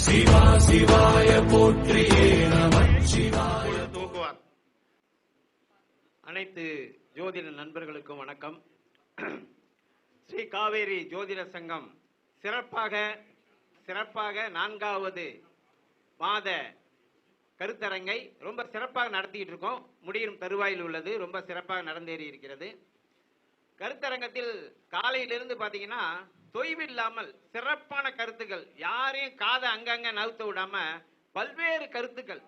சிவா சிவாய போற்றியே நமச்சிவாய. தூக்குவார். அனைத்து ஜோதிட நண்பர்களுக்கும் வணக்கம். ஸ்ரீ காவேரி ஜோதிட சங்கம் சிறப்பாக 4வது மாத கருத்தரங்கை ரொம்ப சிறப்பாக நடத்திட்டு இருக்கோம். முடியும் தருவாயில் உள்ளது. ரொம்ப சிறப்பாக நடந்தேறி இருக்கிறது. கருத்தரங்கத்தில் காலையிலிருந்து பாத்தீங்கன்னா தொய்வில்லாமல் சிறப்பான கருத்துக்கள், யாரையும் காதை அங்கங்க நவுத்த விடாம பல்வேறு கருத்துக்கள்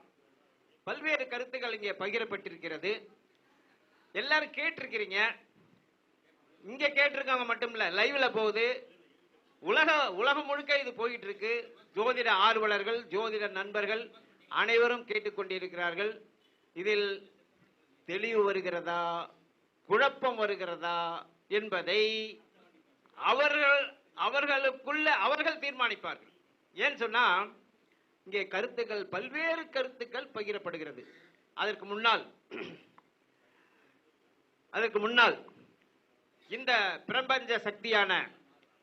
இங்கே பகிரப்பட்டிருக்கிறது. எல்லாரும் கேட்டிருக்கிறீங்க. இங்க கேட்டிருக்கவங்க மட்டும் இல்ல, லைவ்ல போகுது. உலகம் முழுக்க இது போயிட்டு இருக்கு. ஜோதிட ஆர்வலர்கள், ஜோதிட நண்பர்கள் அனைவரும் கேட்டுக்கொண்டிருக்கிறார்கள். இதில் தெளிவு வருகிறதா, குழப்பம் வருகிறதா என்பதை அவர்கள் தீர்மானிப்பார்கள். ஏன்னு சொன்னா இங்கே பல்வேறு கருத்துக்கள் பகிரப்படுகிறது. அதற்கு முன்னால் இந்த பிரபஞ்ச சக்தியான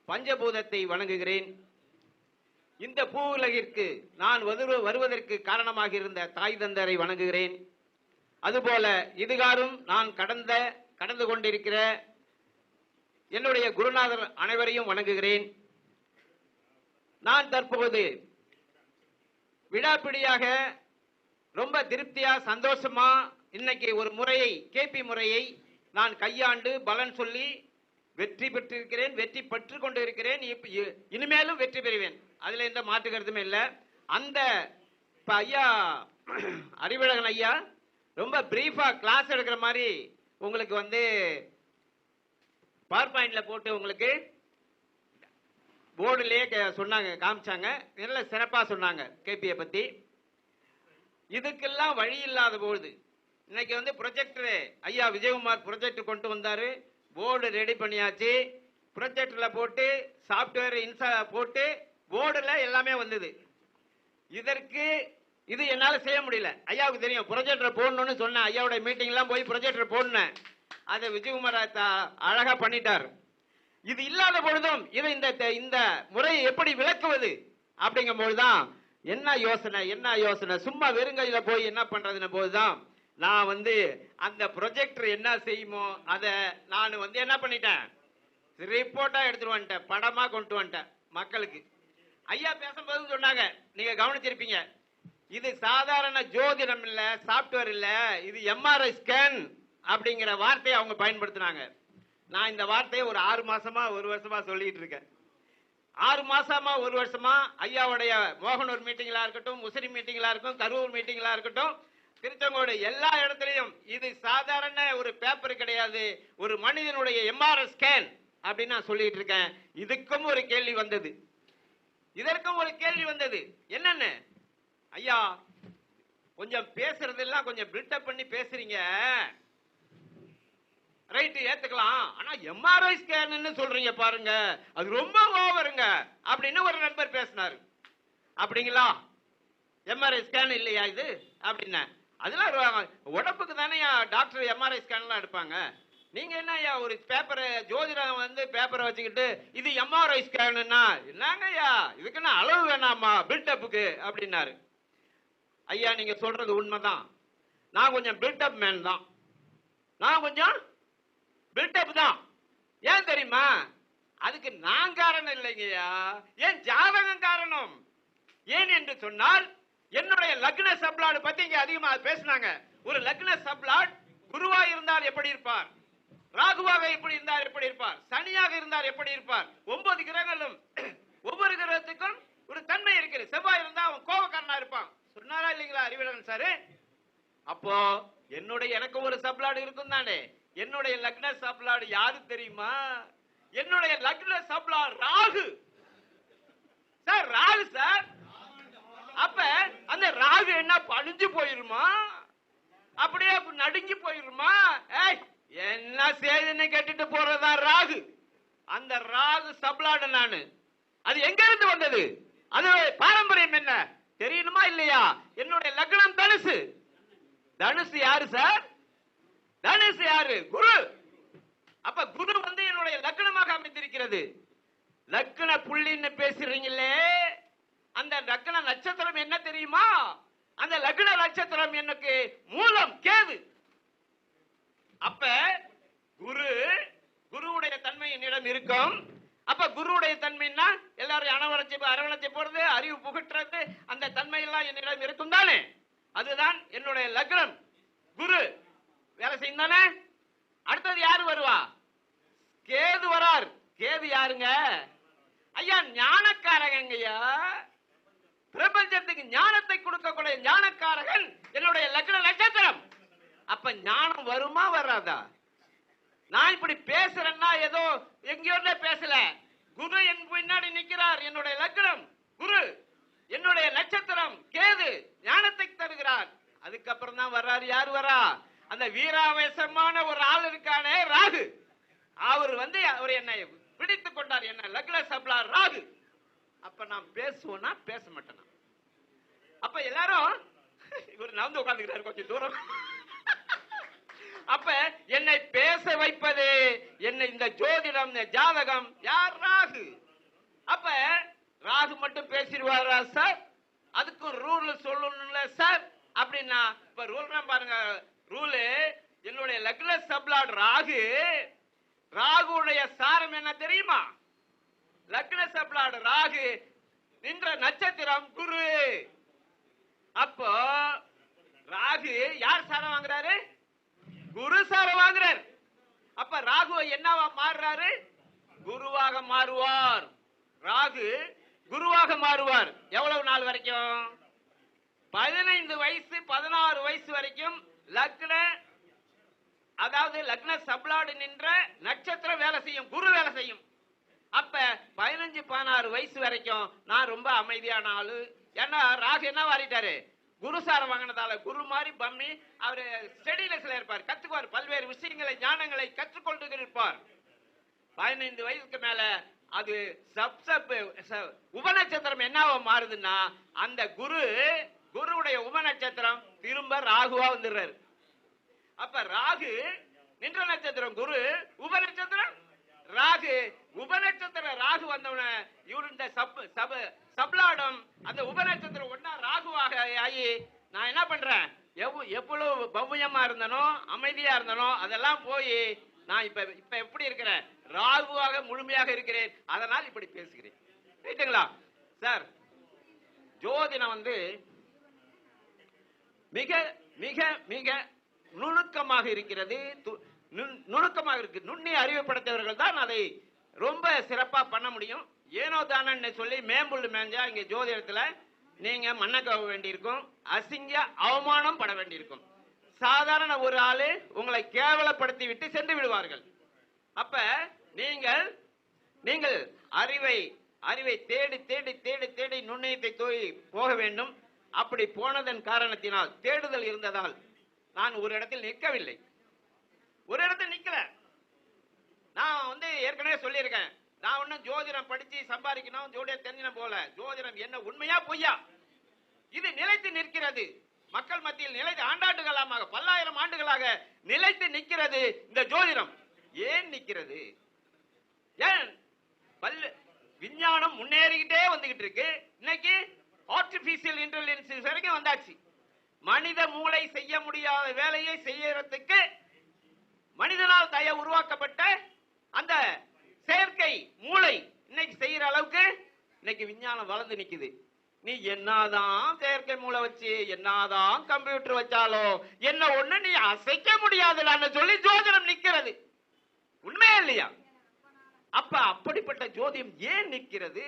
பஞ்சபூதத்தை வணங்குகிறேன். இந்த பூ உலகிற்கு நான் வருவதற்கு காரணமாக இருந்த தாய் தந்தரை வணங்குகிறேன். அதுபோல இதுகாரும் நான் கடந்து கொண்டிருக்கிற என்னுடைய குருநாதர் அனைவரையும் வணங்குகிறேன். நான் தற்போது விடாப்பிடியாக ரொம்ப திருப்தியா சந்தோஷமா இன்னைக்கு ஒரு முறையை, கேபி முறையை நான் கையாண்டு பலன் சொல்லி வெற்றி பெற்றிருக்கிறேன். வெற்றி பெற்று கொண்டு இருக்கிறேன். இனிமேலும் வெற்றி பெறுவேன். அதுல எந்த மாற்று கருத்துமே இல்லை. அந்த ஐயா அறிவழகன் ஐயா ரொம்ப பிரீஃபா கிளாஸ் எடுக்கிற மாதிரி உங்களுக்கு பவர் பாயிண்ட்ல போட்டு உங்களுக்கு போர்டுலயே சொன்னாங்க, காமிச்சாங்க. இதெல்லாம் சிறப்பா சொன்னாங்க கேபியை பத்தி. இதுக்கெல்லாம் வழி இல்லாத பொழுது இன்னைக்கு ப்ரொஜெக்டர் ஐயா விஜயகுமார் ப்ரொஜெக்ட் கொண்டு வந்தாரு. போர்டு ரெடி பண்ணியாச்சு. ப்ரொஜெக்டர்ல போட்டு சாப்ட்வேர் போட்டு போர்டுல எல்லாமே வந்தது. இது என்னால செய்ய முடியல. ஐயாவுக்கு தெரியும் ப்ரொஜெக்டர் போடணும்னு சொன்னேன். ஐயாவோட மீட்டிங் எல்லாம் போய் ப்ரொஜெக்டர் போடணும். அதை விஜயகுமார் அழகா பண்ணிட்டார். இது இல்லாத பொழுதும் இந்த முறையை எப்படி விளக்குவது அப்படிங்கும் போதுதான் என்ன யோசனை சும்மா வெறுங்கையில போய் என்ன பண்றதுன்னு போதுதான் நான் அந்த ப்ரொஜெக்டர் என்ன செய்யுமோ அதை நான் என்ன பண்ணிட்டேன், ரிப்போர்ட்டா எடுத்துட்டு வந்துட்டேன், படமா கொண்டு வந்துட்டேன் மக்களுக்கு. ஐயா பேசும்போது சொன்னாங்க, நீங்க கவனிச்சிருப்பீங்க, இது சாதாரண ஜோதிடம் இல்ல, சாப்ட்வேர் இல்ல, இது எம்ஆர்ஐ ஸ்கேன் அப்படிங்கிற வார்த்தையை அவங்க பயன்படுத்தினாங்க. நான் இந்த வார்த்தையை ஒரு 6 மாசமா 1 வருஷமா சொல்லிட்டு இருக்கேன். 6 மாசமா 1 வருஷமா ஐயாவுடைய மோகனூர் மீட்டிங்களா இருக்கட்டும், முசிறி மீட்டிங்களா இருக்கட்டும், கரூர் மீட்டிங்களா இருக்கட்டும், திருச்செங்கோடு எல்லா இடத்துலையும் இது சாதாரண ஒரு பேப்பர் கிடையாது, ஒரு மனிதனுடைய எம்ஆர்ஐ ஸ்கேன் அப்படின்னு நான் சொல்லிட்டு இருக்கேன். இதற்கும் ஒரு கேள்வி வந்தது. என்னன்னு ஐயா கொஞ்சம் பேசுறதெல்லாம் கொஞ்சம் பில்டப் பண்ணி பேசுறீங்க, ரைட் ஏத்துக்கலாம், ஆனா எம்ஆர்ஐ ஸ்கேன் சொல்றீங்க பாருங்க, அது ரொம்ப ஓவருங்க அப்படின்னு ஒரு நண்பர் பேசினாரு. அப்படிங்களா, எம்ஆர்ஐ ஸ்கேன் இல்லையா இது அப்படின்னா, அதெல்லாம் உடம்புக்கு தானே டாக்டர் எம்ஆர்ஐ ஸ்கேன் எல்லாம் எடுப்பாங்க. நீங்க என்ன ஐயா ஒரு பேப்பரை ஜோதிடம் பேப்பரை வச்சுக்கிட்டு இது எம்ஆர்ஐ ஸ்கேன்னா என்னங்க ஐயா, இதுக்குன்னு அளவு வேணாமா பில்டப்புக்கு அப்படின்னாரு. ஐயா நீங்க சொல்றது உண்மைதான். நான் கொஞ்சம் பில்டப் மேன் தான். ஏன் தெரியுமா? அதுக்கு நான் காரணம் இல்லைங்கய்யா, ஏன் ஜாதகம் காரணம். ஏன் என்று சொன்னால் என்னுடைய லக்ன சப்ளாட் பத்தி இங்க அதிகமா பேசினாங்க. ஒரு லக்ன சப்ளாட் குருவா இருந்தால் எப்படி இருப்பார், ராகுவாக எப்படி இருப்பார், சனியாக இருந்தால் எப்படி இருப்பார். 9 கிரகங்களும் ஒவ்வொரு கிரகத்துக்கும் ஒரு தன்மை இருக்கிறது. செவ்வாய் இருந்தா அவன் கோபக்காரனா இருப்பான். சொன்னாரா இல்லைங்களா அறிவழகன் சாரு? அப்போ எனக்கு ஒரு சப்ளாட் இருக்கும் தானே. என்னுடைய லக்ன சப்ளாட் யாரு தெரியுமா? என்னுடைய லக்ன சப்ளாட் ராகு சார். அப்ப அந்த ராகு என்ன பழிஞ்சு போயிருமா, அப்படியே நடுங்கி போயிருமா? என்ன செய்தின்னு கேட்டுட்டு போறதா ராகு. அந்த ராகு சப்ளாட் நானு. அது எங்க இருந்து வந்தது, அது பாரம்பரியம் என்ன தெரியணுமா இல்லையா? என்னுடைய லக்னம் தனுசு யாரு சார்? தனுசு யாரு? குரு. அப்ப குரு என்னுடைய லக்னமாக அமைந்திருக்கிறது. லக்ன புள்ளின்னு பேசுறீங்களே, அந்த லக்ன நட்சத்திரம் என்ன தெரியுமா? அந்த லக்ன நட்சத்திரம் எனக்கு மூலம் கேது. அப்ப குருவுடைய தன்மை என்னிடம் இருக்கும். அப்ப குருவுடைய தன்மைன்னா எல்லாரும் அரவணைச்சு போறது, அறிவு புகட்டுறது, அந்த தன்மை எல்லாம் என்னிடம் இருக்கும் தானே. அதுதான் என்னுடைய லக்னம். குரு வேலை செய்யும் தானே. அடுத்தது யாரு வருவா? கேது வரார். கேது யாருங்க? ஐயா ஞானக்காரகங்கய்யா. பிரபஞ்சத்துக்கு ஞானத்தை கொடுக்கக்கூடிய ஞானக்காரகன் என்னுடைய லக்ன நட்சத்திரம். அப்ப ஞானம் வருமா வராதா? நான் இப்படி பேசுறேன்னா ஏதோ எங்கேயோ பேசல. குரு என் பின்னாடி நிற்கிறார். என்னுடைய லக்னம் குரு, என்னுடைய நட்சத்திரம் கேது, ஞானத்தை தருகிறார். அதுக்கப்புறம் தான் வர்றாரு. யார் வரா? அந்த வீராவேசமான ஒரு ஆள் இருக்கானே, ராகு. அவர் என்னை பிடித்துக் கொண்டார். என்ன லக்ன சப்ளா ராகு. அப்ப நான் பேசுவேன்னா பேச மாட்டேன். அப்ப எல்லாரும் இவர் நடந்து உட்கார்ந்துக்கிறாரு கொஞ்சம் தூரம். அப்ப என்னை பேச வைப்பது என்ன? இந்த ஜோதிடம், இந்த ஜாதகம் யார்? ராகு. அப்ப ராகு மட்டும் பேசிடுவாரா சார்? அதுக்கு ரூல் சொல்லணும்ல சார் அப்படின்னா, இப்ப ரூல் பாருங்க. ரூலு என்னுடைய லக்ன சப்ளாட் ராகு. ராகுடைய சாரம் என்ன தெரியுமா? லக்ன சப்ளாட் ராகு நின்ற நட்சத்திரம் குரு. அப்போ ராகு யார் சாரம் வாங்குறாரு? குரு சாரம் வாங்குறார். அப்ப ராகு என்னவா மாறுறாரு? குருவாக மாறுவார். ராகு குருவாக மாறுவார். எவ்வளவு நாள் வரைக்கும்? 15 வயசு 16 வயசு வரைக்கும் லக்ன, அதாவது லக்ன சப்ளாடு நின்ற நட்சத்திரம் வேலை செய்யும், குரு வேலை செய்யும். அப்ப 15-16 வயசு வரைக்கும் நான் ரொம்ப அமைதியான ஆளு. ஏன்னா ராகு என்ன வாரிட்டாரு? குருசாரம் வாங்கினதால குரு மாதிரி பம்மி அவரு ஸ்டடினஸ்ல இருப்பார், கத்துக்குவார், பல்வேறு விஷயங்களை ஞானங்களை கற்றுக்கொண்டு இருப்பார். 15 வயசுக்கு மேல அது உபநட்சத்திரம் என்னவா மாறுதுன்னா, அந்த குருவுடைய உபநட்சத்திரம் திரும்ப ராகுவா வந்துடுறாரு. அப்ப ராகு நின்ற நட்சத்திரம் குரு, உபநட்சத்திரம் ராகு. உபநட்சத்திர ராகு வந்தவன இவர் இந்த சப்ளாடம் அந்த உபநட்சத்திரம் ஒன்னா ராகுவாக ஆகி நான் என்ன பண்றேன்? எவ்வளவு பவ்யமா இருந்தனோ, அமைதியா இருந்தனோ, அதெல்லாம் போய் நான் இப்ப எப்படி இருக்கிறேன்? ராகுவாக முழுமையாக இருக்கிறேன். அதனால் இப்படி பேசுகிறேன். ரைட்டுங்களா சார்? ஜோதிடம் மிக மிக மிக நுணுக்கமாக இருக்கிறது. நுணுக்கமாக இருக்கு. நுண்ணி அறிவுப்படுத்தவர்கள் தான் அதை ரொம்ப சிறப்பா பண்ண முடியும். ஏனோ தானே சொல்லி மேம்புள்ளு மேஞ்சா இங்க ஜோதிடத்துல நீங்க மண்ணக்கவ வேண்டியிருக்கும், அசிங்க அவமானம் பட வேண்டியிருக்கும். சாதாரண ஒரு ஆளு உங்களை கேவலப்படுத்தி விட்டு சென்று விடுவார்கள். அப்ப நீங்கள் அறிவை தேடி தேடி தேடி தேடி நுண்ணியத்தை போக வேண்டும். அப்படி போனதன் காரணத்தினால், தேடுதல் இருந்ததால் நான் ஒரு இடத்தில் நிற்கவில்லை. ஒரு இடத்துல நிக்கல. நான் ஏற்கனவே சொல்லியிருக்கேன், நான் ஒன்னும் ஜோதிடம் படிச்சு சம்பாதிக்கணும், ஜோதிடம் தெரிஞ்சின போல. ஜோதிடம் என்ன உண்மையா பொய்யா? இது நிலைத்து நிற்கிறது. மக்கள் மத்தியில் நிலைத்து ஆண்டாண்டுகளாக, பல்லாயிரம் ஆண்டுகளாக நிலைத்து நிற்கிறது இந்த ஜோதிடம். ஏன் நிற்கிறது? ஏன்? விஞ்ஞானம் முன்னேறிக்கிட்டே வந்துகிட்டு இருக்கு. இன்னைக்கு ஆர்டிபிஷியல் இன்டெலிஜென்ஸ் வரைக்கும் வந்தாச்சு. மனித மூளை செய்ய முடியாத வேலையை செய்யறதுக்கு மனிதனால் உருவாக்கப்பட்ட அந்த செயற்கை மூளை இன்னைக்கு செய்யற அளவுக்கு இன்னைக்கு விஞ்ஞானம் வளர்ந்து நிக்குது. நீ என்னதான் செயற்கை மூளை வச்சு, என்னதான் கம்ப்யூட்டர் வச்சாலும் என்ன ஒண்ணு நீ அசைக்க முடியாதுன்னு சொல்லி ஜோதிடம் நிக்கிறது. உண்மையா இல்லையா? அப்ப அப்படிப்பட்ட ஜோதிடம் ஏன் நிற்கிறது?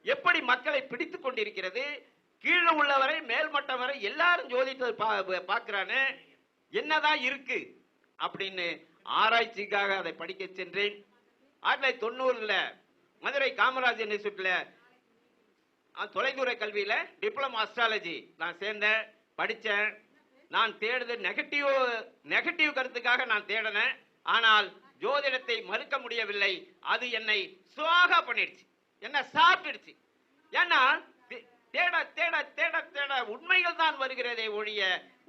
எப்படி மக்களை பிடித்துக் கொண்டிருக்கிறது? கீழே உள்ளவரை மேல்மட்டம் வரை எல்லாரும் ஜோதிடத்தை பார்க்கிறானே, என்னதான் இருக்கு அப்படின்னு ஆராய்ச்சிக்காக அதை படிக்க சென்றேன். 1990 மதுரை காமராஜ் யூனிவர்சிட்டியில தொலைதூர கல்வியில டிப்ளமா அஸ்ட்ராலஜி நான் சேர்ந்தேன், படிச்சேன். நான் தேடுது நெகட்டிவ் கருத்துக்காக நான் தேடினேன். ஆனால் ஜோதிடத்தை மறுக்க முடியவில்லை. அது என்னை சுவாகா பண்ணிடுச்சு, என்ன சாப்பிடுச்சு. ஏன்னா தேட தேட தேட தேட உண்மைகள் தான் வருகிறதே ஒழிய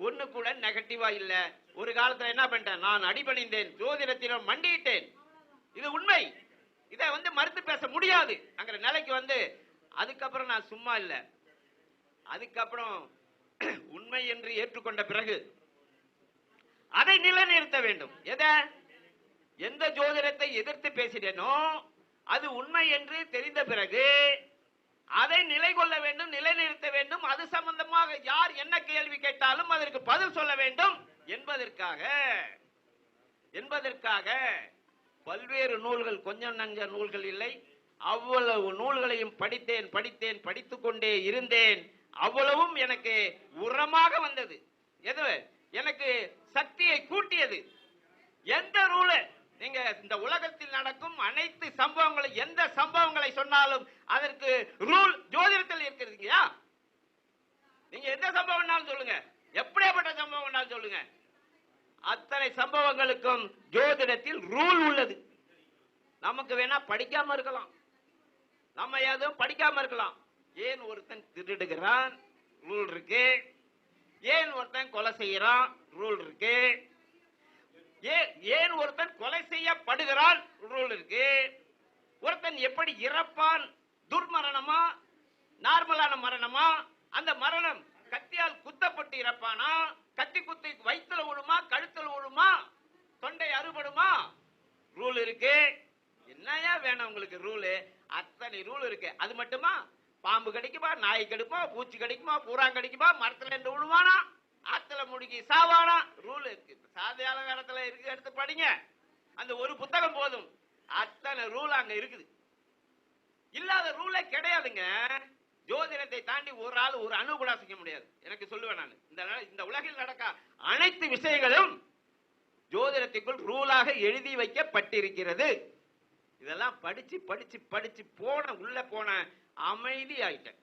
ஒண்ணு கூட நெகட்டிவா இல்ல. ஒரு காலத்துல என்ன பண்ணிட்டேன்? நான் அடிபணிந்தேன், ஜோதிடத்திடம் மண்டியிட்டேன். இது உண்மை. இதை மறுத்து பேச முடியாது அங்கிற நிலைக்கு அதுக்கப்புறம் நான் சும்மா இல்லை. அதுக்கப்புறம் உண்மை என்று ஏற்றுக்கொண்ட பிறகு அதை நிலைநிறுத்த வேண்டும். எந்த ஜோதிடத்தை எதிர்த்து பேசினேனோ அது உண்மை என்று தெரிந்த பிறகு அதை நிலை கொள்ள வேண்டும், நிலைநிறுத்த வேண்டும். அது சம்பந்தமாக யார் என்ன கேள்வி கேட்டாலும் அதற்கு பதில் சொல்ல வேண்டும் என்பதற்காக பல்வேறு நூல்கள், கொஞ்சம் நஞ்ச நூல்கள் இல்லை, அவ்வளவு நூல்களையும் படித்துக் கொண்டே இருந்தேன். அவ்வளவும் எனக்கு உரமாக வந்தது. எனக்கு சக்தியை கூட்டியது. எந்த ரூல் நீங்க இந்த உலகத்தில் நடக்கும் அனைத்து சம்பவங்களை, எந்த சம்பவங்களை சொன்னாலும் அதற்கு ரூல் ஜோதிடத்தில் இருக்கிறதுங்கயா. நீங்க எந்த சம்பவம்னாலும் சொல்லுங்க, எப்படியாப்பட்ட சம்பவம்னாலும் சொல்லுங்க, அத்தனை சம்பவங்களுக்கும் ஜோதிடத்தில் ரூல் உள்ளது. நமக்கு வேணா படிக்காம இருக்கலாம், நம்ம எதுவும் படிக்காம இருக்கலாம். ஏன் ஒருத்தன் திருடுகிறான், ரூல் இருக்கு. ஏன் ஒருத்தன் கொலை செய்யறான், ரூல் இருக்கு. ஏன் ஒருத்தன் கொலை செய்யப்படுகிறான், ரூல் இருக்கு. ஒருத்தன் எப்படி இறப்பான், துர்மரணமா நார்மலான மரணமா, அந்த மரணம் கத்தியால் குத்தப்பட்டு இறப்பானா, கத்தி குத்தி வயிற்றுல விழுமா, கழுத்துல விழுமா, தொண்டை அறுபடுமா, ரூல் இருக்கு. என்னையா வேணும் உங்களுக்கு ரூலு? அத்தனை ரூல் இருக்கு. அது மட்டுமா, பாம்பு கடிக்குமா, நாய் கடிக்குமா, பூச்சி கடிக்குமா, பூரான் கடிக்குமா, மரத்துல இருந்து விழுவானா, ஆத்துல முடுக்கி சாவானா, ரூல் இருக்கு. சாதாரண காலத்துல இருக்கு, எடுத்து படிங்க. அந்த ஒரு புத்தகம் போதும், அத்தனை ரூல் அங்க இருக்குது. இல்லாத ரூலே கிடையாதுங்க. ஜோதிடத்தை தாண்டி ஒரு ஆள் ஒரு அணு கூட செய்ய முடியாது. எனக்கு சொல்லுவேன் நான், இந்த உலகில் நடக்க அனைத்து விஷயங்களும் ஜோதிடத்திற்குள் ரூலாக எழுதி வைக்கப்பட்டிருக்கிறது. இதெல்லாம் படிச்சு உள்ள போன அமைதி ஆயிட்டேன்.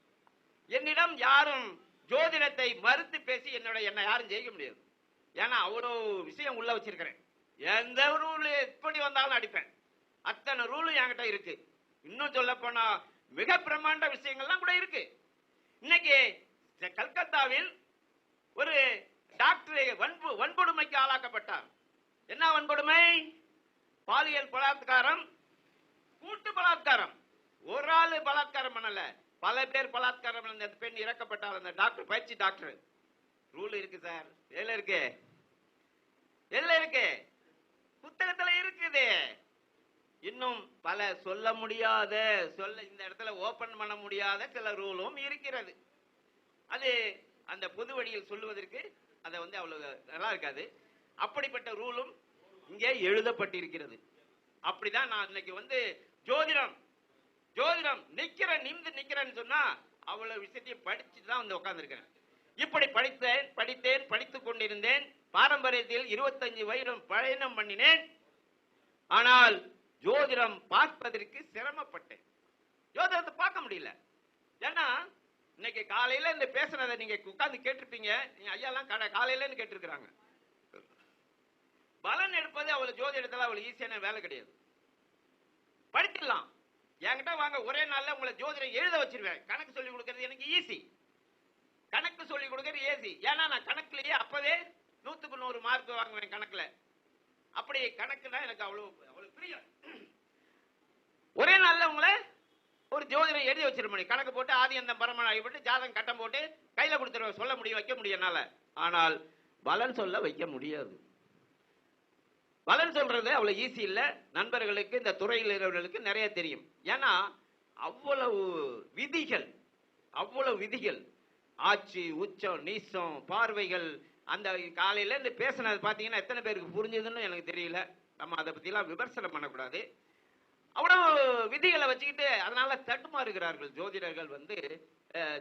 என்னிடம் யாரும் ஜோதிடத்தை மறுத்து பேசி என்னை யாரும் ஜெயிக்க முடியாது. ஏன்னா அவ்வளவு விஷயம் உள்ள வச்சிருக்கிறேன். எந்த ரூல் எப்படி வந்தாலும் அடிப்பேன். அத்தனை ரூலும் என்கிட்ட இருக்கு. இன்னும் சொல்ல போனா மிக பிரமாண்ட விஷயங்கள்லாம் கூட இருக்கு. இன்னைக்கு கல்கத்தாவில் ஒரு டாக்டர் வன்கொடுமைக்கு ஆளாக்கப்பட்டார். என்ன வன்கொடுமை? பாலியல் பலாத்காரம், கூட்டு பலாத்காரம். ஒரு ஆளு பலாத்காரம் பண்ணல, பல பேர் பலாத்காரம். அந்த பெண் இறக்கப்பட்டார். அந்த டாக்டர், பயிற்சி டாக்டர். ரூல் இருக்கு சார். எல்லாம் இருக்கு, புத்தகத்துல இருக்குது. இன்னும் பல சொல்ல முடியாத, இந்த இடத்துல ஓபன் பண்ண முடியாத சில ரூலும் இருக்கிறது. அது அந்த பொது வழியில் சொல்லுவதற்கு அதை அவ்வளவு நல்லா இருக்காது. அப்படிப்பட்ட ரூலும் இங்கே எழுதப்பட்டிருக்கிறது. அப்படிதான் நான் இன்னைக்கு ஜோதிடம் நிக்கிறேன்னு சொன்னா அவ்வளவு விஷயத்தையும் படிச்சுட்டு தான் உட்கார்ந்துருக்கேன். இப்படி படித்துக் கொண்டிருந்தேன். பாரம்பரியத்தில் 25 வருடம் பயணம் பண்ணினேன். ஆனால் ஜோதிடம் பார்ப்பதற்கு சிரமப்பட்டேன். ஜோதிடத்தை பார்க்க முடியல. ஏன்னா இன்னைக்கு காலையில இந்த பேசுனதை நீங்க உட்கார்ந்து கேட்டிருப்பீங்க. நீங்க ஐயாலாம் காலையில கேட்டிருக்கிறாங்க. பலன் எடுப்பது அவ்வளவு ஜோதிடத்துல அவ்வளவு ஈஸியான வேலை கிடையாது. படிச்சிடலாம். என்கிட்ட வாங்க, ஒரே நாள்ல உங்களை ஜோதிடம் எழுத வச்சிருவேன். கணக்கு சொல்லி கொடுக்கறது எனக்கு ஈஸி. கணக்கு சொல்லி கொடுக்கறது ஈஸி. ஏன்னா நான் கணக்குலயே அப்பவே 100க்கு 100 மார்க் வாங்குவேன் கணக்குல. அப்படி கணக்குனா எனக்கு அவ்வளவு பிரியம். ஒரே நாள்ல உங்களை ஒரு ஜோதிடம் எழுதி வச்சிருப்பேன். கணக்கு போட்டு ஆதி அந்த பரமன் ஆகிப்பட்டு ஜாதகம் கட்டம் போட்டு கையில கொடுத்துருவேன். சொல்ல முடியும், வைக்க முடியும். ஆனால் பலன் சொல்ல வைக்க முடியாது. பலன் சொல்றது அவ்வளவு ஈஸி இல்ல. நண்பர்களுக்கு, இந்த துறையில் இருக்கிறவர்களுக்கு நிறைய தெரியும். ஏன்னா அவ்வளவு விதிகள், ஆட்சி, உச்சம், நீசம், பார்வைகள். அந்த காலையில இந்த பேசினது பாத்தீங்கன்னா எத்தனை பேருக்கு புரிஞ்சதுன்னு எனக்கு தெரியல. நம்ம அதை பத்தி எல்லாம் விமர்சனம் பண்ணக்கூடாது. அவ்வளவு விதிகளை வச்சுக்கிட்டு அதனால தடுமாறுகிறார்கள் ஜோதிடர்கள்.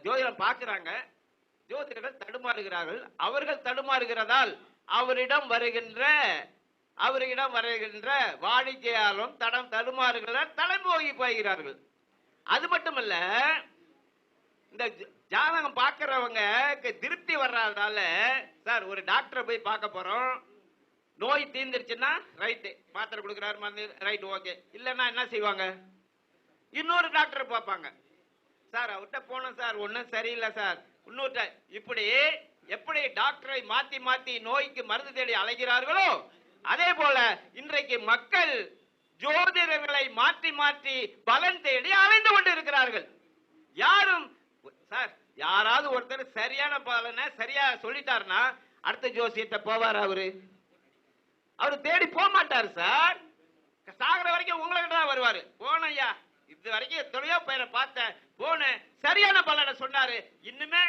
ஜோதிடம் பார்க்கிறாங்க, ஜோதிடர்கள் தடுமாறுகிறார்கள். அவர்கள் தடுமாறுகிறதால் அவரிடம் வருகின்ற வாடிக்கையாளரும் தடுமாறுகிறார், தலைமோகி போகிறார்கள். அது மட்டுமல்ல, இந்த ஜாதகம் பார்க்கிறவங்க திருப்தி வர்றதால, சார் ஒரு டாக்டரை போய் பார்க்க போறோம், நோய் தீர்ந்துருச்சுன்னா ரைட்டு, மாத்திரை கொடுக்குறாரு, மருந்து ரைட், ஓகே. இல்லைன்னா என்ன செய்வாங்க? இன்னொரு டாக்டரை பார்ப்பாங்க. சார் அவர்கிட்ட போனோம் சார், ஒன்றும் சரியில்லை சார், இன்னொரு. இப்படி எப்படி டாக்டரை மாத்தி நோய்க்கு மருந்து தேடி அலைகிறார்களோ, அதே போல இன்றைக்கு மக்கள் ஜோதிடர்களை மாற்றி பலன் தேடி அலைந்து கொண்டு இருக்கிறார்கள். யாராவது ஒருத்தர் சரியான பலனை சரியா சொல்லிட்டாருன்னா அடுத்த ஜோசியத்தை போவார் அவரு தேடி போக மாட்டாரு சார். சாகிற வரைக்கும் உங்களை கிட்ட தான் வருவாரு. போனையா இது வரைக்கும் எத்தனையோ பேரை பார்த்தேன், போன சரியான பலனை சொன்னாரு, இன்னுமே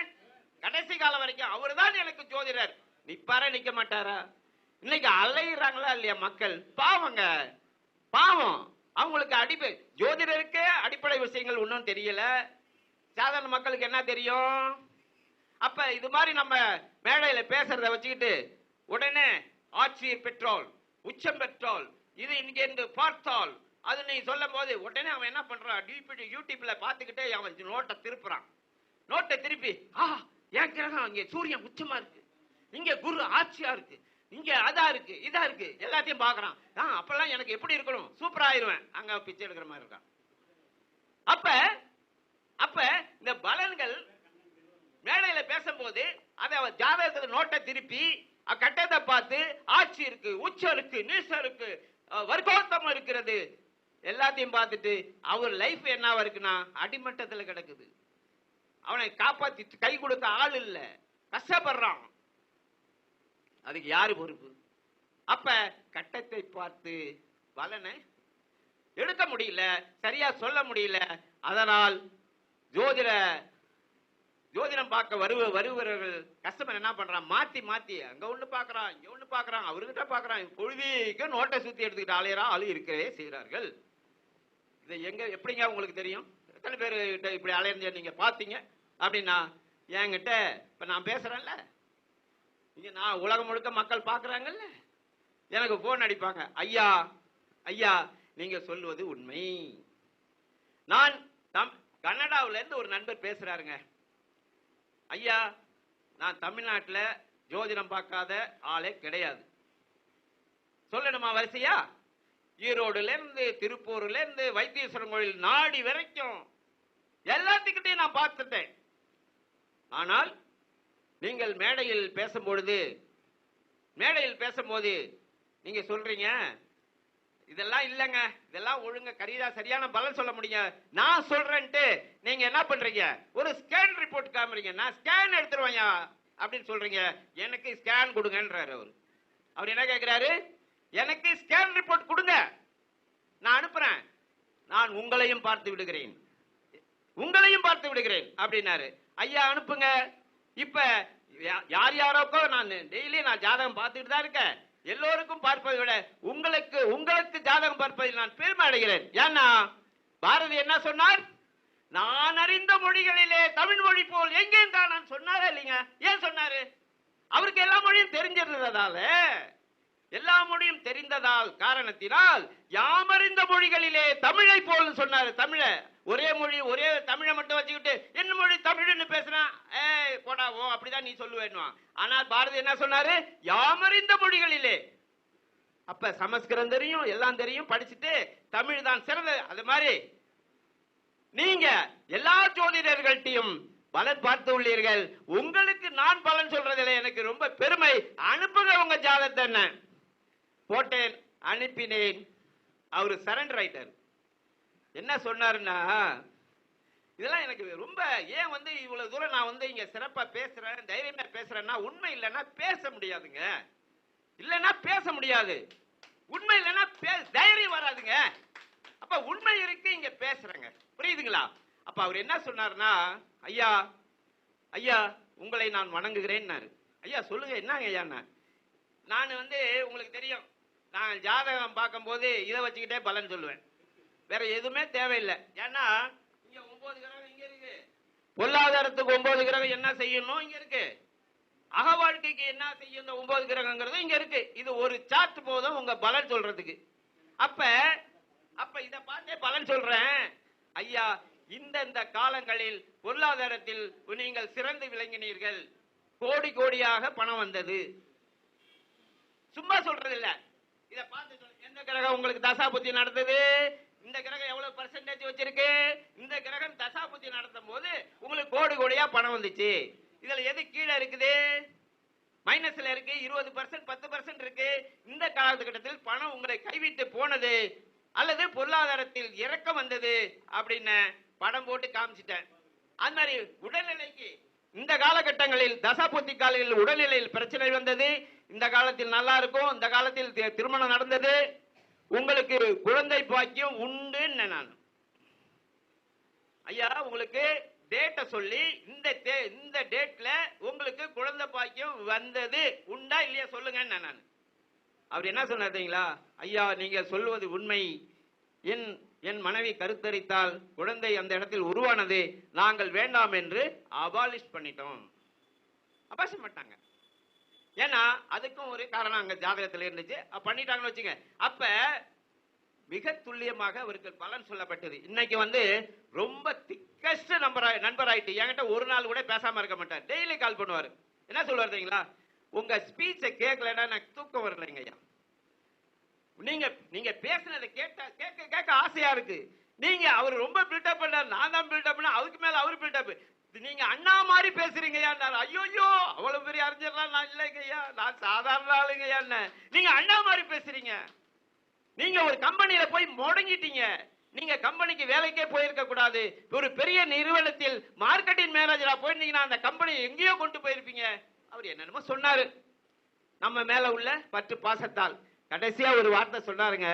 கடைசி காலம் வரைக்கும் அவரு தான் எனக்கு ஜோதிடர். நிப்பாரா நிக்க மாட்டாரா? இன்னைக்கு அலையிறாங்களா இல்லையா மக்கள்? பாவங்க, பாவம். அவங்களுக்கு ஜோதிடருக்கு அடிப்படை விஷயங்கள் ஒன்றும் தெரியல. சாதாரண மக்களுக்கு என்ன தெரியும்? அப்ப இது மாதிரி நம்ம மேடையில பேசுறத வச்சுக்கிட்டு உடனே ஆட்சி பெட்ரோல், உச்சம் பெட்ரோல், இது இங்க பார்த்தால் அது நீ சொல்லும் போது உடனே அவன் என்ன பண்றான்? யூடியூப்ல பாத்துக்கிட்டே அவன் நோட்டை திருப்புறான். நோட்டை திருப்பி என் கிரகம் இங்க சூரியன் உச்சமா இருக்கு, இங்க குரு ஆட்சியா இருக்கு, இங்க அதா இருக்கு, இதா இருக்கு, எல்லாத்தையும் பாக்குறான். அப்பெல்லாம் எனக்கு எப்படி இருக்கணும்? சூப்பரா ஆயிருவேன். அங்க பிச்சை எடுக்கிற மாதிரி இருக்கான். அப்ப இந்த பலன்கள் மேடையில பேசும்போது அதை ஜாதகத்துல நோட்டை திருப்பி கட்டத்தை பார்த்து ஆட்சி இருக்கு, உச்சம் இருக்கு, நீசம் இருக்கு, வர்க்கோத்தம் இருக்கிறது, எல்லாத்தையும் பார்த்துட்டு அவர் லைஃப் என்னவா இருக்குன்னா அடிமட்டத்தில் கிடக்குது. அவனை காப்பாத்தி கை கொடுக்க ஆள் இல்ல, கஷ்டப்படுறான். அதுக்கு யாரு பொறுப்பு? அப்ப கட்டத்தை பார்த்து பலனை எடுக்க முடியல, சரியா சொல்ல முடியல. அதனால் ஜோதிடம் பார்க்க வருபவர்கள் கஸ்டமர் என்ன பண்றான்? மாத்தி அங்க ஒண்ணு பாக்குறான், இங்க ஒண்ணு பாக்குறான், அவர்கிட்ட பாக்குறான், பொழுதுக்கு நோட்டை சுத்தி எடுத்துக்கிட்டு ஆளையரா ஆளு இருக்கவே செய்கிறார்கள். இது எப்படிங்க உங்களுக்கு தெரியும்? எத்தனை பேரு இப்படி அலையஞ்ச நீங்க பாத்தீங்க அப்படின்னா? என்கிட்ட இப்ப நான் பேசுறேன்ல, இங்க நான் உலகம் முழுக்க மக்கள் பாக்குறாங்கல்ல, எனக்கு போன் அடிப்பாங்க, ஐயா ஐயா நீங்க சொல்வது உண்மை. நான் கனடாவில இருந்து ஒரு நண்பர் பேசுறாருங்க, ஐயா நான் தமிழ்நாட்டில் ஜோதிடம் பார்க்காத ஆளே கிடையாது. சொல்லணுமா வரிசையா? ஈரோடுல இருந்து திருப்பூர்ல இருந்து வைத்தீஸ்வரன் கோயில் நாடி வரைக்கும் எல்லாத்துக்கிட்டையும் நான் பார்த்துட்டேன். ஆனால் நீங்கள் மேடையில் பேசும்போது நீங்க சொல்றீங்க இதெல்லாம் இல்லங்க, இதெல்லாம் ஒழுங்க சரியான பலன் சொல்ல முடியுங்க, நான் சொல்றேன்ட்டு நீங்க என்ன பண்றீங்க? ஒரு ஸ்கேன் ரிப்போர்ட் காமிறீங்க, நான் ஸ்கேன் எடுத்துருவேன் அப்படின்னு சொல்றீங்க. எனக்கு ஸ்கேன் கொடுங்கன்றாரு அவரு. அவர் என்ன கேட்கிறாரு? எனக்கு ஸ்கேன் ரிப்போர்ட் கொடுங்க, நான் அனுப்புறேன், நான் உங்களையும் பார்த்து விடுகிறேன் அப்படின்னாரு. ஐயா அனுப்புங்க. இப்ப யாரோக்கோ நான் டெய்லி ஜாதகம் பார்த்துட்டு தான் இருக்கேன். எல்லோருக்கும் பார்ப்பதை விட உங்களுக்கு ஜாதகம் பார்ப்பதில் நான் பெருமை அடைகிறேன். ஏன்னா பாரதி என்ன சொன்னார்? நான் அறிந்த மொழிகளிலே தமிழ் மொழி போல் எங்கே தான் நான் சொன்னாரா இல்லைங்க? ஏன் சொன்னாரு? அவருக்கு எல்லா மொழியும் தெரிந்ததால் காரணத்தினால் யாமறிந்த மொழிகளிலே தமிழை போல் சொன்னாரு. ஒரே மொழி, ஒரே தமிழை மட்டும் வச்சுக்கிட்டு என்ன மொழி தமிழ்னு பேசுறான், போடாவோ அப்படிதான் நீ சொல்லுவேன்னுவான். ஆனால் பாரதி என்ன சொன்னாரு? யாமறிந்த மொழிகளிலே. அப்ப சமஸ்கிருதம் தெரியும், எல்லாம் தெரியும், படிச்சுட்டு தமிழ் தான் சிறந்த. அது மாதிரி நீங்க எல்லா ஜோதிடர்கள்ட்டையும் பலன் பார்த்து உள்ளீர்கள். உங்களுக்கு நான் பலன் சொல்றதில்லை, எனக்கு ரொம்ப பெருமை. அனுப்புங்க உங்க ஜாதகத்தை. என்ன போட்டேன், அனுப்பினேன். அவரு சரண்டர் ஆயிட்டார். என்ன சொன்னாருன்னா, இதெல்லாம் எனக்கு ரொம்ப ஏன் இவ்வளவு தூரம் நான் இங்க சிறப்பா பேசுறேன், தைரியமா பேசுறேன்னா, உண்மை இல்லைன்னா பேச முடியாதுங்க. பேச முடியாது. உண்மை இல்லைன்னா தைரியம் வராதுங்க. அப்ப உண்மை இருக்கு, இங்க பேசுறேங்க. புரியுதுங்களா? அப்ப அவர் என்ன சொன்னார்னா, ஐயா ஐயா உங்களை நான் வணங்குகிறேன். ஐயா சொல்லுங்க என்னங்க ஐயா? நான் உங்களுக்கு தெரியும், நான் ஜாதகம் பார்க்கும் போது இதை வச்சுக்கிட்டே பலன் சொல்லுவேன், வேற எதுவுமே தேவையில்லை. ஏன்னா இங்க 9 கிரகம் இங்க இருக்கு, பொருளாதாரத்துக்கு 9 கிரகம் என்ன செய்யணும் இங்க இருக்கு, அக வாழ்க்கைக்கு என்ன செய்யும் 9 கிரகங்கிறது இங்க இருக்கு. இது ஒரு சார்ட் போதும் உங்க பலன் சொல்றதுக்கு. அப்ப இத பார்த்தே பலன் சொல்றேன். ஐயா இந்த காலங்களில் பொருளாதாரத்தில் நீங்கள் சிறந்து விளங்கினீர்கள், கோடி கோடியாக பணம் வந்தது. சும்மா சொல்றது இல்ல, இத பார்த்து எந்த கிரகம் உங்களுக்கு தசாபுத்தி நடந்தது, இந்த கிரகம் எவ்வளவு பர்சன்டேஜ் வச்சிருக்கு, இந்த கிரகம் தசாபுத்தி நடத்தும் போது உங்களுக்கு கோடி கோடியா பணம் வந்துச்சு. இதுல எது கீழே இருக்குது? மைனஸ்ல இருக்கு, 20%, 10% இருக்கு. இந்த காலகட்டத்தில் பணம் உங்களை கைவிட்டு போனது அல்லது பொருளாதாரத்தில் இறக்கம் வந்தது அப்படின்னு படம் போட்டு காமிச்சிட்டேன். அந்த மாதிரி உடல்நிலைக்கு இந்த காலகட்டங்களில் தசாபுத்தி காலையில் உடல்நிலையில் பிரச்சனை வந்தது. இந்த காலத்தில் நல்லா இருக்கும், இந்த காலத்தில் திருமணம் நடந்தது, உங்களுக்கு குழந்தை பாக்கியம் உண்டு. நான் ஐயா உங்களுக்கு டேட்டை சொல்லி இந்த டேட்ல உங்களுக்கு குழந்தை பாக்கியம் வந்தது உண்டா இல்லையா சொல்லுங்க. நான் அவர் என்ன சொன்னாருங்களா, ஐயா நீங்க சொல்வது உண்மை, என் மனைவி கருத்தரித்தால் குழந்தை அந்த இடத்தில் உருவானது, நாங்கள் வேண்டாம் என்று அபாலிஷ் பண்ணிட்டோம். அபாலிஷ் பண்ணிட்டாங்க. ஏன்னா அதுக்கும் ஒரு காரணம் அங்க ஜாதகத்தில் இருந்துச்சு, பண்ணிட்டாங்கன்னு வச்சுங்க. அப்ப மிக துல்லியமாக அவருக்கு பலன் சொல்லப்பட்டது. இன்னைக்கு ரொம்ப திக்கஸ்ட் நண்பராயிட்டு என்கிட்ட ஒரு நாள் கூட பேசாம இருக்க மாட்டார். டெய்லி கால் பண்ணுவார். என்ன சொல்லுவார் தெரியுங்களா, உங்க ஸ்பீச்சை கேட்கலன்னா எனக்கு தூக்கம் வரலைங்க ஐயா. நீங்க பேசுனதை கேட்க ஆசையா இருக்கு. நீங்க அவர் ரொம்ப பில்டப் பண்ணார், நான் தான் பில்டப் பண்ண, அதுக்கு மேல அவரு பில்டப். நீங்க அண்ணா மாதிரி பேசுறீங்க ஐயா. ஐயோ அவ்வளவு பெரிய அறிஞர்லாம் நான் இல்லைங்க ஐயா, நான் சாதாரண ஆளுங்க ஐயா. நீங்க அண்ணா மாதிரி பேசுறீங்க. நீங்க ஒரு கம்பெனியில போய் முடங்கிட்டீங்க. நீங்க கம்பெனிக்கு வேலைக்கே போயிருக்க கூடாது. ஒரு பெரிய நிறுவனத்தில் மார்க்கெட்டிங் மேனேஜரா போயிருந்தீங்கன்னா அந்த கம்பெனி எங்கேயோ கொண்டு போயிருப்பீங்க. அவர் என்னென்னமோ சொன்னாரு நம்ம மேல உள்ள பற்று பாசத்தால். கடைசியா ஒரு வார்த்தை சொன்னாருங்க.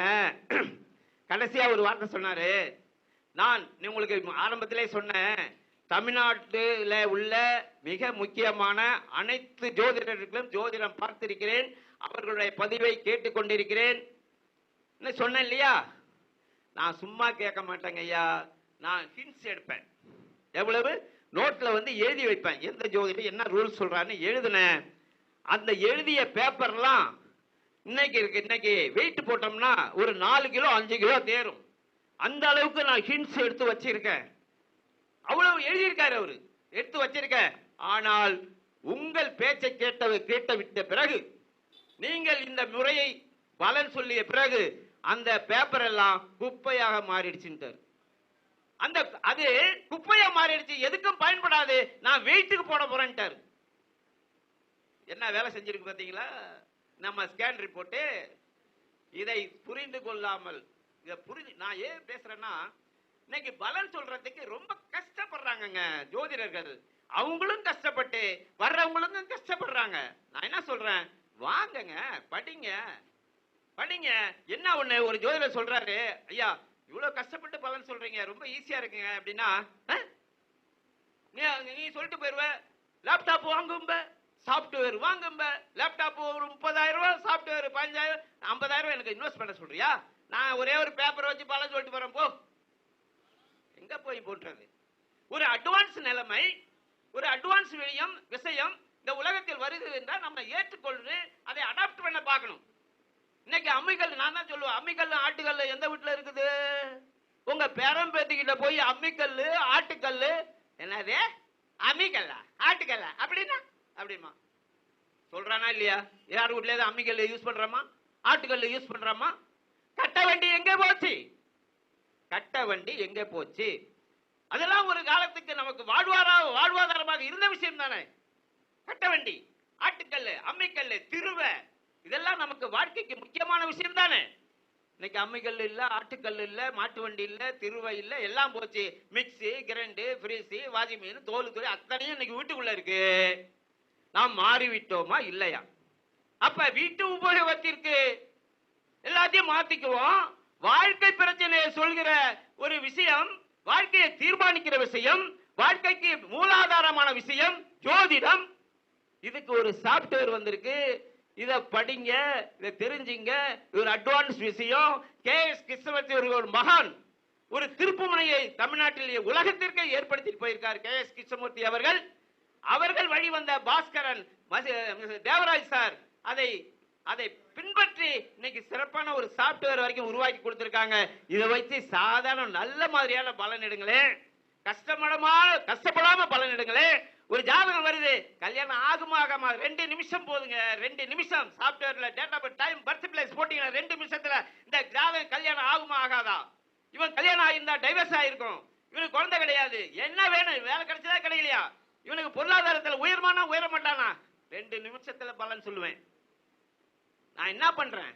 கடைசியா ஒரு வார்த்தை சொன்னாரு, நான் உங்களுக்கு ஆரம்பத்திலே சொன்னேன், தமிழ்நாட்டில் உள்ள மிக முக்கியமான அனைத்து ஜோதிடர்களும் ஜோதிடம் பார்த்திருக்கிறேன், அவர்களுடைய பதிவை கேட்டுக்கொண்டிருக்கிறேன் சொன்னேன் இல்லையா. நான் சும்மா கேட்க மாட்டேங்க ஐயா, நான் ஹிண்ட்ஸ் எடுப்பேன். எவ்வளவு நோட்ல எழுதி வைப்பேன், எந்த ஜோதிடம் என்ன ரூல்ஸ் சொல்றான்னு எழுதுனேன். அந்த எழுதிய பேப்பர்லாம் இன்னைக்கு வெயிட் போட்டோம்னா ஒரு 4 கிலோ 5 கிலோ தேரும். அந்த அளவுக்கு நான் ஹிண்ட்ஸ் எடுத்து வச்சிருக்கேன். அவ்வளவு எழுதியிருக்காரு அவரு, எடுத்து வச்சிருக்கேன். ஆனால் உங்கள் பேச்சை கேட்ட விட்ட பிறகு, நீங்கள் இந்த முறையை பலன் சொல்லிய பிறகு அந்த பேப்பர் எல்லாம் குப்பையாக மாறிடுச்சு. அது குப்பையா மாறிடுச்சு, எதுக்கும் பயன்படாது, நான் வெயிட்டுக்கு போட போறேன்ட்டார். என்ன வேலை செஞ்சிருக்கு பாத்தீங்களா நம்ம ஸ்கேன் ரிப்போர்ட். இதை புரிந்து கொள்ளாமல் நான் ஏன் பேசுறேன்னா, இன்னைக்கு பலன் சொல்றதுக்கு ரொம்ப கஷ்டப்படுறாங்க ஜோதிடர்கள். அவங்களும் கஷ்டப்பட்டு வர்றவங்களும் கஷ்டப்படுறாங்க. நான் என்ன சொல்றேன், வாங்கங்க படிங்க. என்ன ஒண்ணு ஒரு ஜோதிடர் சொல்றாரு, ஐயா இவ்வளவு கஷ்டப்பட்டு பலன் சொல்றீங்க, ரொம்ப ஈஸியா இருக்குங்க அப்படின்னா, நீ சொல்லிட்டு போயிருவ, லேப்டாப் வாங்கும்ப, சாப்ட்வேர் வாங்கும்ப, லேப்டாப் ஒரு 30,000 ரூபாய், சாப்ட்வேர் 15,000 50,000 எனக்கு இன்வெஸ்ட் பண்ண சொல்றியா? நான் ஒரே ஒரு பேப்பர் வச்சு பலன் சொல்லிட்டு போறேன் போ. எங்க போய் போட்டுறது? ஒரு அட்வான்ஸ் நிலைமை, ஒரு அட்வான்ஸ் விஷயம் இந்த உலகத்தில் வருது என்றால் நம்ம ஏற்றுக்கொண்டு அதை அடாப்ட் பண்ண பார்க்கணும். இன்னைக்கு அம்மிக்கல், நான் தான் சொல்லுவேன், அம்மிக்கல் ஆட்டுக்கல் எந்த வீட்டுல இருக்குது? உங்க பேரம்பேத்திக்கிட்ட போய் அம்மிக்கல் ஆட்டுக்கல், என்னது அம்மிக்கல்ல ஆட்டுக்கல்ல அப்படிமா சொல்றானா இல்லையா? யார் வீட்ல அம்மிக்கல் யூஸ் பண்றோமா, ஆட்டுக்கல் யூஸ் பண்றோமா? கட்ட வண்டி எங்கே போச்சு? அதெல்லாம் ஒரு காலத்துக்கு நமக்கு வாழ்வாதாரமாக இருந்த விஷயம் தானே. கட்ட வண்டி, ஆட்டுக்கல், அம்மிக்கல், திருவை, இதெல்லாம் நமக்கு வாழ்க்கைக்கு முக்கியமான விஷயம் தானே. இன்னைக்கு அம்மிக்கல் இல்ல, ஆட்டுக்கல் இல்ல, மாட்டு வண்டி இல்ல, திருவை இல்ல, எல்லாம் போச்சு. Mixie, grind, fridge, washing machine, தோல் துறை அத்தனையும் இன்னைக்கு வீட்டுக்குள்ள இருக்கு. நாம் மாறிவிட்டோமா இல்லையா? அப்ப வீட்டு உபயோகத்திற்கு எல்லாத்தையும் மாத்திக்குவோம். வாழ்க்கை பிரச்சனையை சொல்கிற ஒரு விஷயம், வாழ்க்கையை தீர்மானிக்கிற விஷயம், வாழ்க்கைக்கு மூலாதாரமான விஷயம் ஜோதிடம். இதுக்கு ஒரு சாப்ட்வேர் வந்திருக்கு, இத படிங்க, இத தெரிஞ்சுங்க. ஒரு அட்வான்ஸ் விஷயம். KS கிருஷ்ணமூர்த்தி ஒரு மகான், ஒரு திருப்புமுனையை தமிழ்நாட்டிலேயே உலகத்திற்கு ஏற்படுத்திட்டு போயிருக்கார் KS கிருஷ்ணமூர்த்தி அவர்கள். அவர்கள் வழி வந்த பாஸ்கரன், தேவராஜ் சார் அதை பின்பற்றி இன்னைக்கு சிறப்பான ஒரு சாப்ட்வேர் வரைக்கும் உருவாக்கி கொடுத்திருக்காங்க. இதை வைத்து சாதாரண நல்ல மாதிரியான பலன் எடுங்களேன், கஷ்டப்படாம பலன் எடுங்களேன். ஒரு ஜாதகம் வருது, கல்யாணம் ஆகுமா 2 நிமிஷம் போதுங்க. 2 நிமிஷம் சாப்ட்வேர்ல date of birth, time, birth place போட்டீங்கன்னா 2 நிமிஷத்துல இந்த ஜாதகம் கல்யாணம் ஆகுமா ஆகாதா? இவன் கல்யாணம் ஆயிருந்தா டைவர்ஸ் ஆயிருக்கும், இவனுக்கு குழந்தை கிடையாது, என்ன வேணும், வேலை கிடைச்சதா கிடைக்கலையா, இவனுக்கு பொருளாதாரத்தில் உயர்மானா உயர மாட்டானா, 2 நிமிஷத்துல பலன் சொல்லுவேன். நான் என்ன பண்றேன்,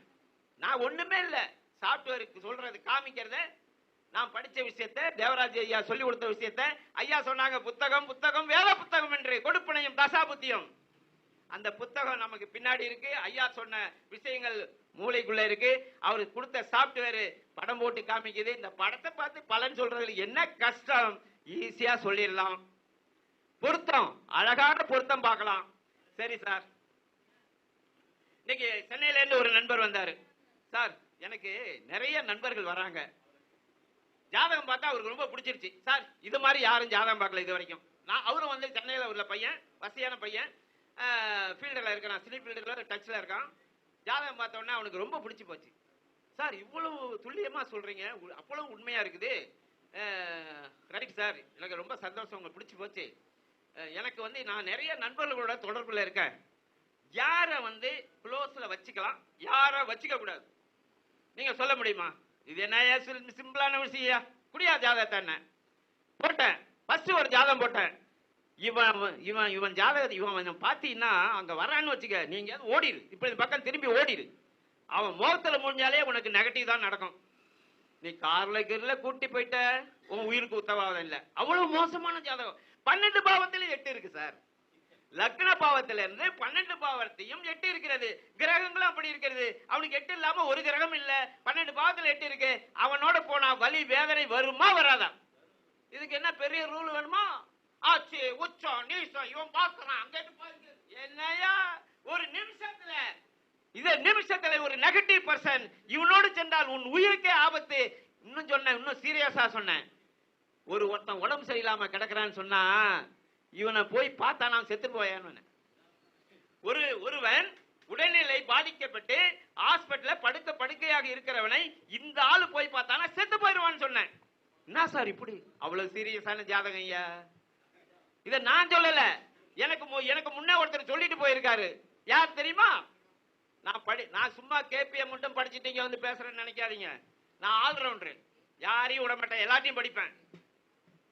நான் ஒண்ணுமே இல்ல, சாப்ட்வேருக்கு சொல்றது காமிக்கிறத நான் படிச்ச விஷயத்தை, தேவராஜ் ஐயா சொல்லி கொடுத்த விஷயத்தை ஐயா சொன்னாங்க, புத்தகம் புத்தகம் வேத புத்தகம் என்று, கொடுப்பனையும் தசாபுத்தியும். அந்த புத்தகம் நமக்கு பின்னாடி இருக்கு. ஐயா சொன்ன விஷயங்கள் மூளைக்குள்ள இருக்கு. அவருக்கு கொடுத்த சாப்ட்வேர் படம் போட்டு காமிக்குது. இந்த படத்தை பார்த்து பலன் சொல்றதுல என்ன கஷ்டம்? ஈஸியா சொல்லிடலாம். பொருத்தம், அழகான பொருத்தம் பார்க்கலாம். சரி சார், இன்னைக்கு சென்னையில இருந்து ஒரு நண்பர் வந்தாரு. சார், எனக்கு நிறைய நண்பர்கள் வராங்க, ஜாதகம் பார்த்தா அவருக்கு ரொம்ப பிடிச்சிருச்சு சார். இது மாதிரி யாரும் ஜாதகம் பார்க்கல இது வரைக்கும். அவரும் வந்து சென்னையில உள்ள பையன், வசதியான பையன், ஃபீல்டில் இருக்கான், சினி ஃபீல்டில் டச்சில் இருக்கான். ஜாதகம் பார்த்தோன்னே அவனுக்கு ரொம்ப பிடிச்சி போச்சு. சார், இவ்வளவு துல்லியமாக சொல்கிறீங்க, அவ்வளவு உண்மையாக இருக்குது. ரைட் சார், எனக்கு ரொம்ப சந்தோஷம், உங்களுக்கு பிடிச்சி போச்சு. எனக்கு வந்து நான் நிறைய நண்பர்களோட தொடர்பில் இருக்கேன். யாரை வந்து க்ளோஸில் வச்சுக்கலாம், யாரை வச்சுக்க கூடாது, நீங்கள் சொல்ல முடியுமா? இது என்ன சிம்பிளான விஷயம். குடியா ஜாதகத்தை என்ன போட்டேன், ஃபர்ஸ்ட் ஒரு ஜாதகம் போட்டேன். இவன் ஜாதகத்தை இவன் பார்த்தீங்கன்னா அங்கே வரான்னு வச்சுக்க, நீங்க ஓடிடு, இப்போ இந்த பக்கம் திரும்பி ஓடிடு. அவன் முகத்தில் முடிஞ்சாலே உனக்கு நெகட்டிவ் தான் நடக்கும். நீ கார்ல கீர்ல கூட்டி போயிட்ட, உன் உயிருக்கு உத்தரவாதம் இல்லை. அவ்வளவு மோசமான ஜாதகம். 12 பாவத்துல 8 இருக்கு சார். லக்ன பாவத்தில இருந்து 12 பாவத்தையும் 8 இருக்கிறது. கிரகங்களும் அப்படி இருக்கிறது. அவனுக்கு 8 இல்லாம ஒரு கிரகம் இல்ல, 12 பாவத்துல 8 இருக்கு. அவனோட போனா வலி வேதனை வருமா வராதா? இதுக்கு என்ன பெரிய ரூல் வேணுமா? ஆச்சு உச்சம் நீசம் இவன் பாக்குறான், அங்க என்னையா ஒரு நிமிஷத்துல ஒரு நெகட்டிவ் பர்சன் இவனோடு சென்றால் உன் உயிருக்கே ஆபத்து. இன்னும் சீரியஸா சொன்னேன். ஒருத்தன் உடம்பு சரியில்லாம கிடக்குறான்னு சொன்னா இவனை போய் பார்த்தா நான் செத்து போயான்னு. ஒருவன் உடல்நிலை பாதிக்கப்பட்டு ஹாஸ்பிட்டல்ல படுக்கையாக இருக்கிறவனை இந்த ஆளு போய் பார்த்தானா செத்து போயிடுவான்னு சொன்னேன். என்ன சார் இப்படி அவ்வளவு சீரியஸான ஜாதகம் ஐயா? இத நான் சொல்லல, எனக்கு முன்ன ஒருத்தர் சொல்லிட்டு போயிருக்காரு. யார் தெரியுமா? நான் சும்மா கேபிஎம் மட்டும் படிச்சுட்டு இங்க வந்து பேசுறேன்னு நினைக்காதீங்க. நான் ஆல்ரவுண்டர், யாரையும் விட மாட்டேன், எல்லாத்தையும் படிப்பேன்.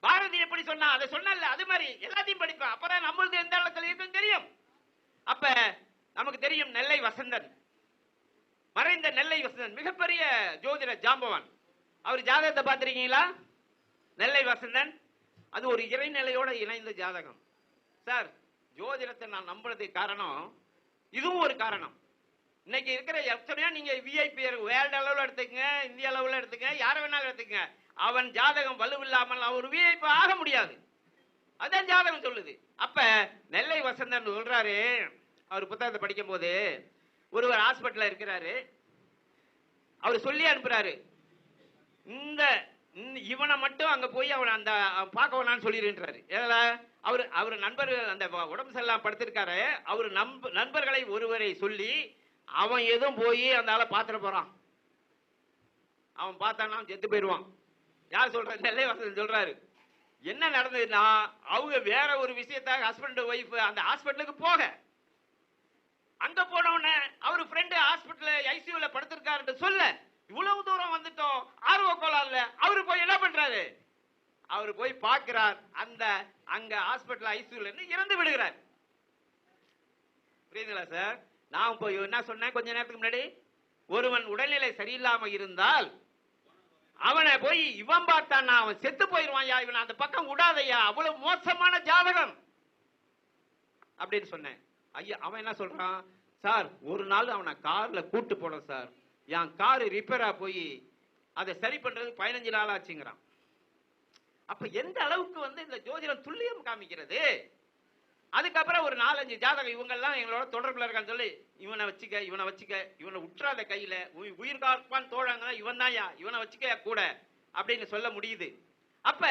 பாரதி எப்படி சொன்னா அதை சொன்னல, அது மாதிரி எல்லாத்தையும் படிப்பேன். அப்பதான் நம்மளுக்கு எந்த இடத்துல இருக்குன்னு தெரியும். அப்ப நமக்கு தெரியும் நெல்லை வசந்தன், மறைந்த நெல்லை வசந்தன் மிகப்பெரிய ஜோதிட ஜாம்பவான். அவர் ஜாதகத்தை பார்த்திருக்கீங்களா? நெல்லை வசந்தன் அது ஒரு இறைநிலையோட இணைந்த ஜாதகம். சார், ஜோதிடத்தை நான் நம்புறதுக்கு காரணம் இதுவும் ஒரு காரணம். இன்னைக்கு இருக்கிற எத்தனையோ நீங்க விஐபி வேர்ல்டு அளவுல எடுத்துக்கங்க, இந்திய அளவுல எடுத்துக்கங்க, யார வேணாலும் எடுத்துக்கங்க, அவன் ஜாதகம் வலுவில்லாமல் அவர் விஐபி ஆக முடியாது. அதான் ஜாதகம் சொல்லுது. அப்ப நெல்லை வசந்தன் சொல்றாரு, அவர் புத்தகத்தை படிக்கும் போது, ஒருவர் ஹாஸ்பிட்டல்ல இருக்கிறாரு, அவர் சொல்லி அனுப்புறாரு, இவனை மட்டும் அங்க போய் அவன் அந்த பார்க்க வேணான்னு சொல்லிடுன்றாரு. அவர் நண்பர்கள் அந்த உடம்பு சரியில்லாம படுத்திருக்காரு, அவர் நண்பர்களை ஒருவரை சொல்லி அவன் எதுவும் போய் அந்த ஆளை பார்த்துட்டு போறான். அவன் பார்த்தானா செத்து போயிடுவான். யார் சொல்றாரு? நெல்லை வசந்தன் சொல்றாரு. என்ன நடந்ததுன்னா, அவங்க வேற ஒரு விஷயத்தாக ஹஸ்பண்ட் ஒய்ஃப் அந்த ஹாஸ்பிட்டலுக்கு போக, அங்க போனவன அவர் ஃப்ரெண்டு ஹாஸ்பிட்டல் ஐசியூல படுத்திருக்காரு சொல்ல, இவ்வளவு தூரம் வந்துட்டோம், ஆர்வ கோளாறுல அவரு போய் என்ன பண்றாரு? அவரு போய் பார்க்கிறார், அங்க ஹாஸ்பிட்டல் ஐசியூல இருந்து இறந்து விடுகிறார். புரியுதுங்களா சார்? நான் போய் என்ன சொன்னேன் கொஞ்ச நேரத்துக்கு முன்னாடி, ஒருவன் உடல்நிலை சரியில்லாம இருந்தால் அவனை போய் இவன் பார்த்தான்னா அவன் செத்து போயிருவான், இவன் அந்த பக்கம் விடாதையா, அவ்வளவு மோசமான ஜாதகம் அப்படின்னு சொன்னேன். ஐயா அவன் என்ன சொல்றான்? சார், ஒரு நாள் அவனை கார்ல கூட்டு போனோம் சார், என் காரு ரிப்பேரா போய் அதை சரி பண்றது 15 நாள் ஆச்சுங்கிறான். அப்ப எந்த அளவுக்கு வந்து இந்த ஜோதிடம் துல்லியம் காமிக்கிறது. அதுக்கப்புறம் ஒரு 4-5 ஜாதகம் இவங்க எல்லாம் எங்களோட தொடர்புல இருக்கான்னு சொல்லி, இவனை வச்சுக்க இவனை உற்றாத கையில உயிர் காப்பான் தோழங்க இவன் தான், இவனை வச்சுக்க கூட அப்படின்னு சொல்ல முடியுது. அப்ப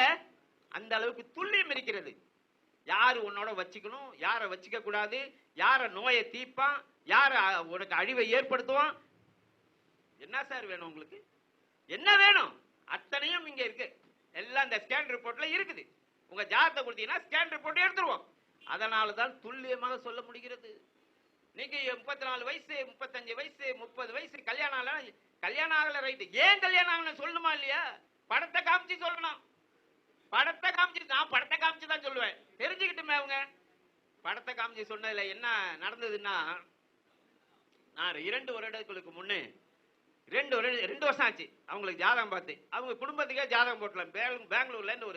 அந்த அளவுக்கு துல்லியம் இருக்கிறது. யாரு உன்னோட வச்சுக்கணும், யாரை வச்சுக்க கூடாது, யார நோயை தீப்பான், யார உனக்கு அழிவை ஏற்படுத்துவான், என்ன சார் வேணும் உங்களுக்கு? என்ன வேணும்? அத்தனையும் இங்க இருக்கு. எல்லாம் இந்த ஸ்கேன் ரிப்போர்ட்ல இருக்குது. உங்க ஜாதகத்தை கொடுத்தீங்கன்னா ஸ்கேன் ரிப்போர்ட் எடுத்துருவோம். அதனாலதான் துல்லியமாக சொல்ல முடிகிறது. நீங்க 34 வயசு, 35 வயசு, 30 வயசு கல்யாணம் ஆகல ரைட்டு. ஏன் கல்யாணம் ஆகல சொல்லணுமா இல்லையா? படத்தை காமிச்சு சொல்லணும். படத்தை காமிச்சு, நான் படத்தை காமிச்சு தான் சொல்லுவேன். தெரிஞ்சுக்கிட்டுமே அவங்க படத்தை காமிச்சு சொன்னதுல என்ன நடந்ததுன்னா, நான் 2 வருடங்களுக்கு முன்னே ரெண்டு வருஷம் ஆச்சு அவங்களுக்கு ஜாதகம் பார்த்து. அவங்க குடும்பத்துக்கே ஜாதகம் போட்டலாம். பெங்களூர்ல இருந்து